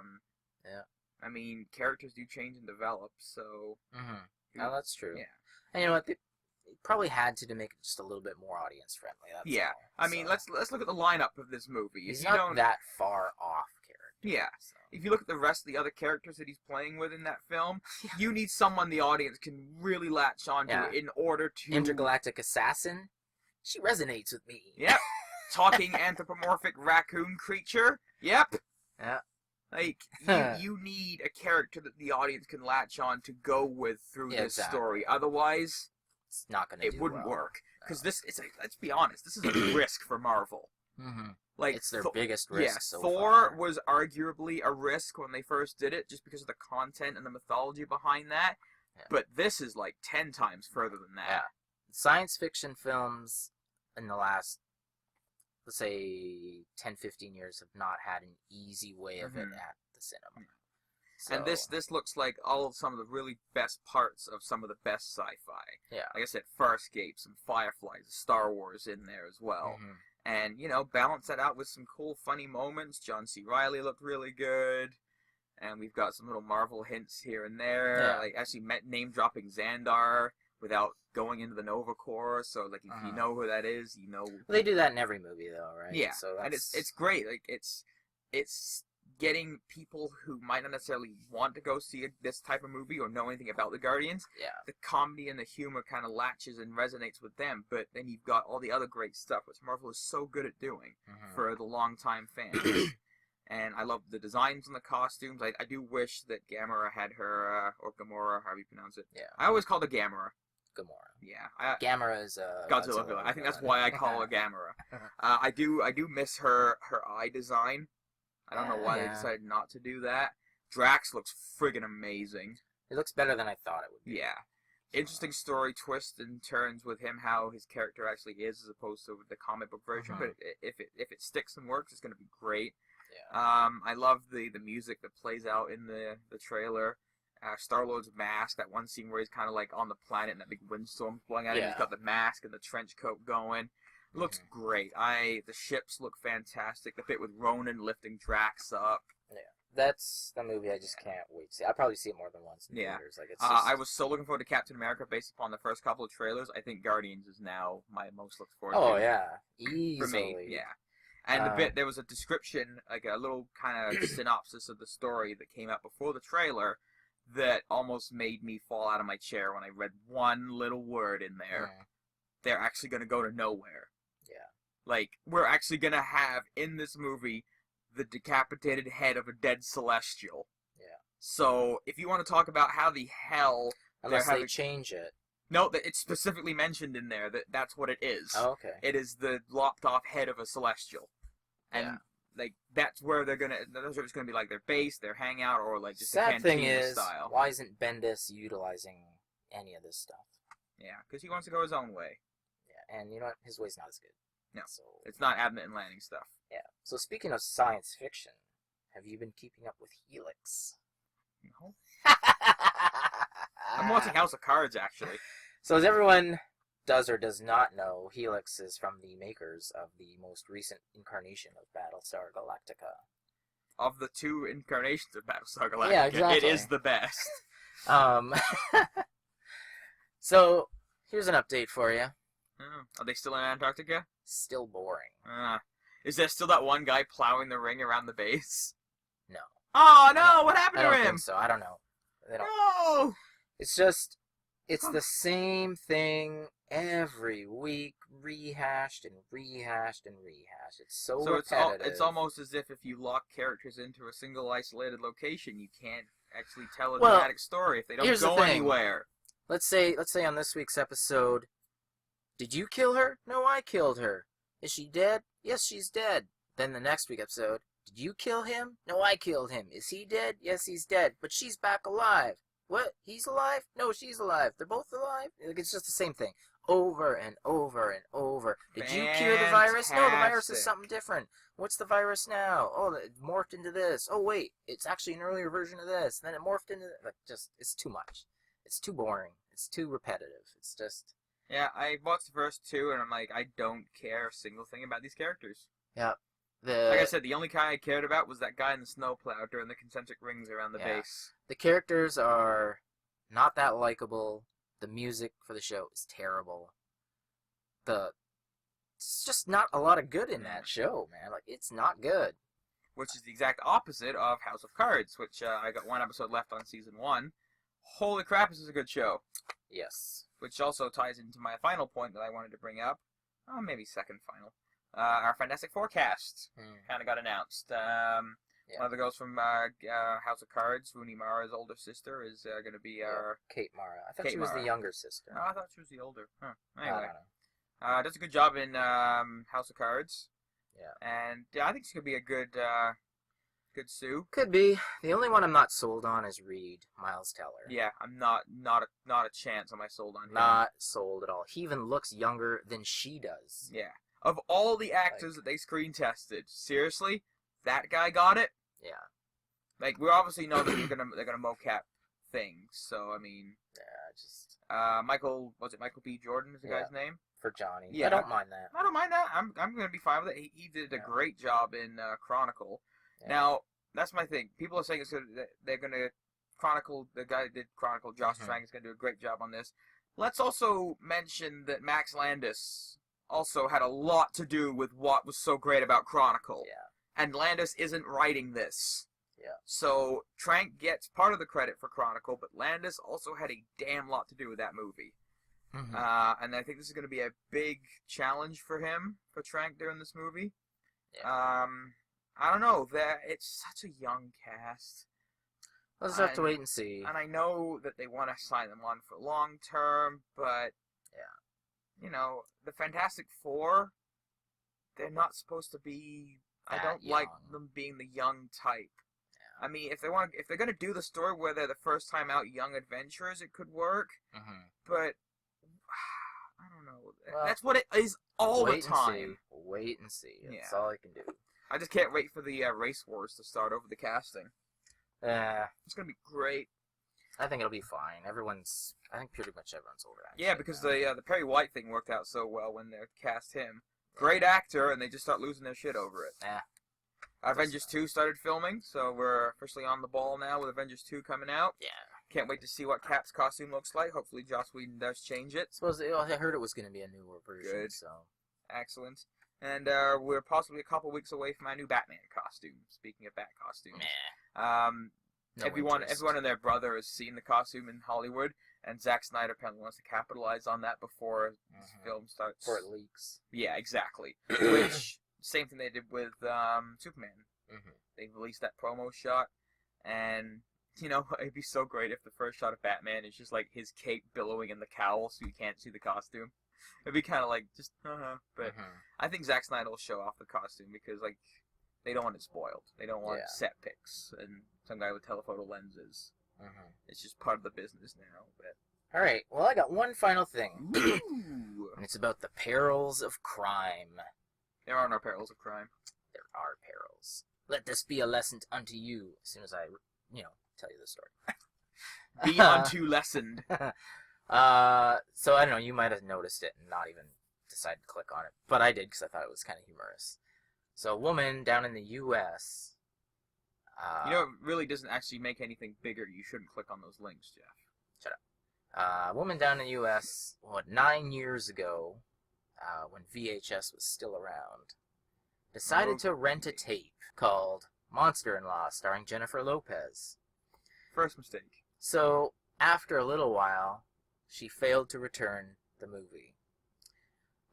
Yeah. I mean, characters do change and develop, so... No, that's true. Yeah. And you know what? They probably had to make it just a little bit more audience friendly. That's Yeah. all. I mean, So, let's look at the lineup of this movie. he's If you not don't... that far off character. Yeah. So. If you look at the rest of the other characters that he's playing with in that film, you need someone the audience can really latch onto Yeah. in order to... Intergalactic Assassin. She resonates with me. Yep. Talking anthropomorphic raccoon creature. Yep. Yeah. Like, you need a character that the audience can latch on to go with through Yeah, this exactly. story. Otherwise, It's not going to do it wouldn't well. work. Because No. let's be honest, this is a risk for Marvel. Like, It's their biggest risk so Thor far. was arguably a risk when they first did it, just because of the content and the mythology behind that. Yeah. But this is like 10 times further than that. Yeah. Science fiction films in the last, let's say, 10, 15 years have not had an easy way of it Mhm. at the cinema. And this looks like all of some of the really best parts of some of the best sci-fi. Yeah. Like I said, Farscape, some Fireflies, Star Wars in there as well. Mhm. And, you know, balance that out with some cool, funny moments. John C. Reilly looked really good. And we've got some little Marvel hints here and there. Yeah. Like, actually name-dropping Xandar without going into the Nova Corps. So, like, if you know who that is, you know. Well, they do that in every movie, though, right? Yeah, So and it's great. Like, it's getting people who might not necessarily want to go see this type of movie or know anything about the Guardians. Yeah. The comedy and the humor kind of latches and resonates with them, but then you've got all the other great stuff, which Marvel is so good at doing for the long-time fans. And I love the designs and the costumes. I do wish that Gamora had her, or Gamora, however you pronounce it. Yeah. I always called her Gamora. Gamora. Yeah. Gamera is a Godzilla villain. I think that's why I call her Gamora. I do miss her eye design. I don't know why they decided not to do that. Drax looks friggin' amazing. It looks better than I thought it would be. Yeah. Interesting story, twists and turns with him, how his character actually is as opposed to the comic book version. But if it sticks and works, it's going to be great. Yeah. I love the music that plays out in the trailer. Star-Lord's mask, that one scene where he's kind of like on the planet and that big windstorm's blowing at him. He's got the mask and the trench coat going. Looks great. The ships look fantastic. The bit with Ronan lifting Drax up. Yeah. That's the movie I just can't wait to see. I'll probably see it more than once in theaters. Like, it's just... I was so looking forward to Captain America based upon the first couple of trailers. I think Guardians is now my most looked forward to. Oh, yeah. Easily. For me, yeah. And the bit, there was a description, like a little kind of synopsis of the story that came out before the trailer that almost made me fall out of my chair when I read one little word in there. They're actually going to go to nowhere. Yeah. Like, we're actually going to have, in this movie, the decapitated head of a dead Celestial. Yeah. So, if you want to talk about how the hell... Unless they change it. No, it's specifically mentioned in there that that's what it is. Oh, okay. It is the lopped off head of a Celestial. And, like, that's where thhere it's going to be, like, their base, their hangout, or, like, just Sad a thing cantina is, style. why isn't Bendis utilizing any of this stuff? Yeah, because he wants to go his own way. Yeah, and you know what? His way's not as good. No, so, it's not Abnett and Lanning stuff. Yeah. So speaking of science fiction, have you been keeping up with Helix? No. I'm watching House of Cards, actually. So as everyone does or does not know, Helix is from the makers of the most recent incarnation of Battlestar Galactica. Of the 2 incarnations of Battlestar Galactica, Yeah, exactly. it is the best. So, here's an update for you. Are they still in Antarctica? Still boring. Is there still that one guy plowing the ring around the base? No. Oh, no! What happened to him? I don't think so. I don't know. No! It's just, it's the same thing every week, rehashed and rehashed and rehashed. It's so repetitive. It's almost as if you lock characters into a single isolated location, you can't actually tell a dramatic story if they don't go anywhere. Let's say on this week's episode, did you kill her? No, I killed her. Is she dead? Yes, she's dead. Then the next week episode, did you kill him? No, I killed him. Is he dead? Yes, he's dead. But she's back alive. What? He's alive? No, she's alive. They're both alive? Like, it's just the same thing. Over and over and over. Did you cure the virus? No, the virus is something different. What's the virus now? Oh, it morphed into this. Oh, wait. It's actually an earlier version of this. And then it morphed into... Like, just, it's too much. It's too boring. It's too repetitive. It's just... Yeah, I watched the first 2, and I'm like, I don't care a single thing about these characters. Yeah. Like I said, the only guy I cared about was that guy in the snowplow during the concentric rings around the base. The characters are not that likable. The music for the show is terrible. It's just not a lot of good in that show, man. Like, it's not good. Which is the exact opposite of House of Cards, which I got 1 episode left on season 1. Holy crap, this is a good show. Yes. Which also ties into my final point that I wanted to bring up. Oh, maybe second final. Our Fantastic Forecast kind of got announced. One of the girls from House of Cards, Rooney Mara's older sister, is going to be our... Kate Mara. I thought she was the younger sister. Oh, I thought she was the older. Huh. Anyway. Does a good job in House of Cards. Yeah. And I think she could be a good Sue. Could be. The only one I'm not sold on is Reed, Miles Teller. Yeah, I'm not a chance am I sold on him. Not sold at all. He even looks younger than she does. Yeah. Of all the actors that they screen tested, seriously, that guy got it. Yeah. Like, we obviously know that they're gonna mocap things. So I mean, just Michael B. Jordan is the guy's name for Johnny. Yeah, I don't mind that. I don't mind that. I'm gonna be fine with it. He did a great job in Chronicle. Yeah. Now that's my thing. People are saying they're gonna Chronicle. The guy that did Chronicle, Josh Trank, is gonna do a great job on this. Let's also mention that Max Landis also had a lot to do with what was so great about Chronicle. Yeah. And Landis isn't writing this. Yeah. So Trank gets part of the credit for Chronicle, but Landis also had a damn lot to do with that movie. Mm-hmm. And I think this is going to be a big challenge for him, for Trank, during this movie. Yeah. I don't know. It's such a young cast. We'll just have to wait and see. And I know that they want to sign them on for long term, but you know, the Fantastic Four, they're not supposed to be. I don't like them being the young type. Yeah. I mean, if they're gonna do the story where they're the first time out young adventurers, it could work. Mm-hmm. But I don't know. Well, that's what it is all the time. Wait and see. That's all I can do. I just can't wait for the race wars to start over the casting. It's gonna be great. I think it'll be fine. I think pretty much everyone's over that. Yeah, because the Perry White thing worked out so well when they cast him. Great actor, and they just start losing their shit over it. Yeah. Avengers 2 started filming, so we're officially on the ball now with Avengers 2 coming out. Yeah. Can't wait to see what Cap's costume looks like. Hopefully Joss Whedon does change it. I heard it was going to be a newer version. Good. So. Excellent. And we're possibly a couple weeks away from our new Batman costume. Speaking of Bat costumes. No everyone and their brother has seen the costume in Hollywood, and Zack Snyder apparently wants to capitalize on that before his film starts. Before it leaks. Yeah, exactly. Which, same thing they did with Superman. Mm-hmm. They released that promo shot, and, you know, it'd be so great if the first shot of Batman is just, like, his cape billowing in the cowl so you can't see the costume. It'd be kind of like, just, but I think Zack Snyder will show off the costume because, like, they don't want it spoiled. They don't want set pics and some guy with telephoto lenses. It's just part of the business now. But alright, well, I got one final thing. Ooh. And it's about the perils of crime. There are no perils of crime. There are perils. Let this be a lesson unto you as soon as I, tell you the story. Be unto lessened. So I don't know, you might have noticed it and not even decided to click on it. But I did because I thought it was kind of humorous. So a woman down in the U.S. You know, it really doesn't actually make anything bigger. You shouldn't click on those links, Jeff. Shut up. A woman down in the U.S., 9 years ago, when VHS was still around, decided to rent a tape called Monster-in-Law, starring Jennifer Lopez. First mistake. So, after a little while, she failed to return the movie.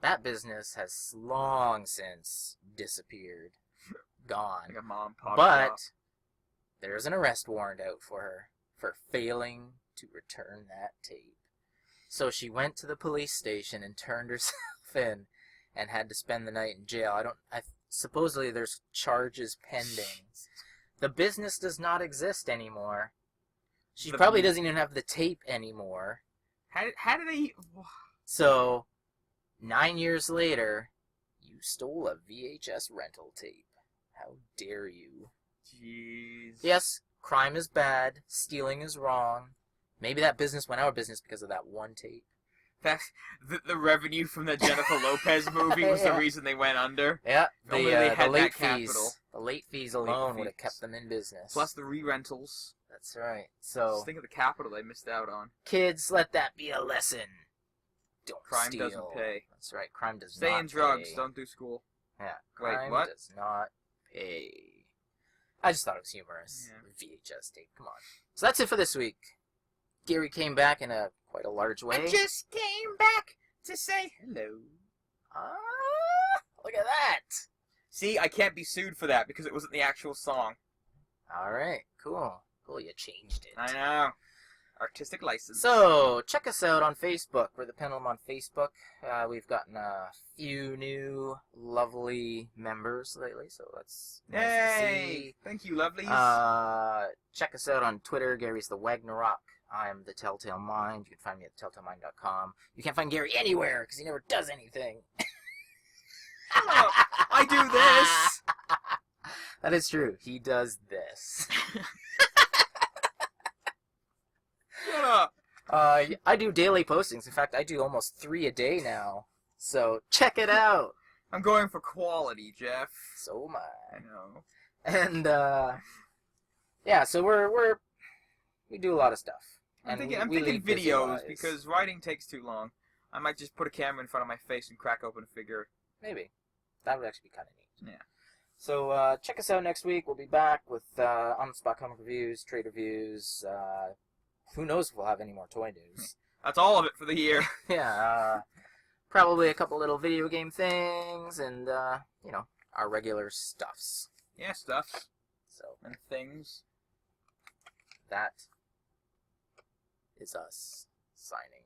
That business has long since disappeared, gone. Like a mom pop But shop. there's an arrest warrant out for her for failing to return that tape. So she went to the police station and turned herself in and had to spend the night in jail. Supposedly there's charges pending. The business does not exist anymore. She probably doesn't even have the tape anymore. How did they... So, 9 years later, you stole a VHS rental tape. How dare you? Jeez. Yes, crime is bad. Stealing is wrong. Maybe that business went out of business because of that one tape. That's the revenue from the Jennifer Lopez movie was the reason they went under. Yeah, the late that capital. fees. The late fees alone would have kept them in business. Plus the re-rentals. That's right. So, Just think of the capital they missed out on. kids, let that be a lesson. Don't Crime steal. doesn't pay. That's right. Crime does Stay not in drugs. pay. Don't do school. Yeah. Wait, Crime what? does not pay. I just thought it was humorous. Yeah. VHS tape. Come on. So that's it for this week. Gary came back in quite a large way. I just came back to say hello. Look at that. See, I can't be sued for that because it wasn't the actual song. All right. Cool. Cool. You changed it. I know. Artistic license. So, check us out on Facebook. We're the Pendulum on Facebook. We've gotten a few new lovely members lately, so that's nice to see. Thank you, lovelies. Check us out on Twitter. Gary's the Wagnarok. I'm the Telltale Mind. You can find me at telltalemind.com. You can't find Gary anywhere because he never does anything. Oh, I do this. That is true. He does this. Shut up. I do daily postings. In fact, I do almost 3 a day now. So check it out. I'm going for quality, Jeff. So am I. I know. And yeah, so we do a lot of stuff. I'm And thinking we lead busy videos lives. because writing takes too long. I might just put a camera in front of my face and crack open a figure. Maybe that would actually be kind of neat. Yeah. So check us out next week. We'll be back with on-the-spot comic reviews, trade reviews. Who knows if we'll have any more toy news? That's all of it for the year. Yeah, probably a couple little video game things, and you know, our regular stuffs. Yeah, stuff So and things. that is us signing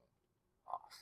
off.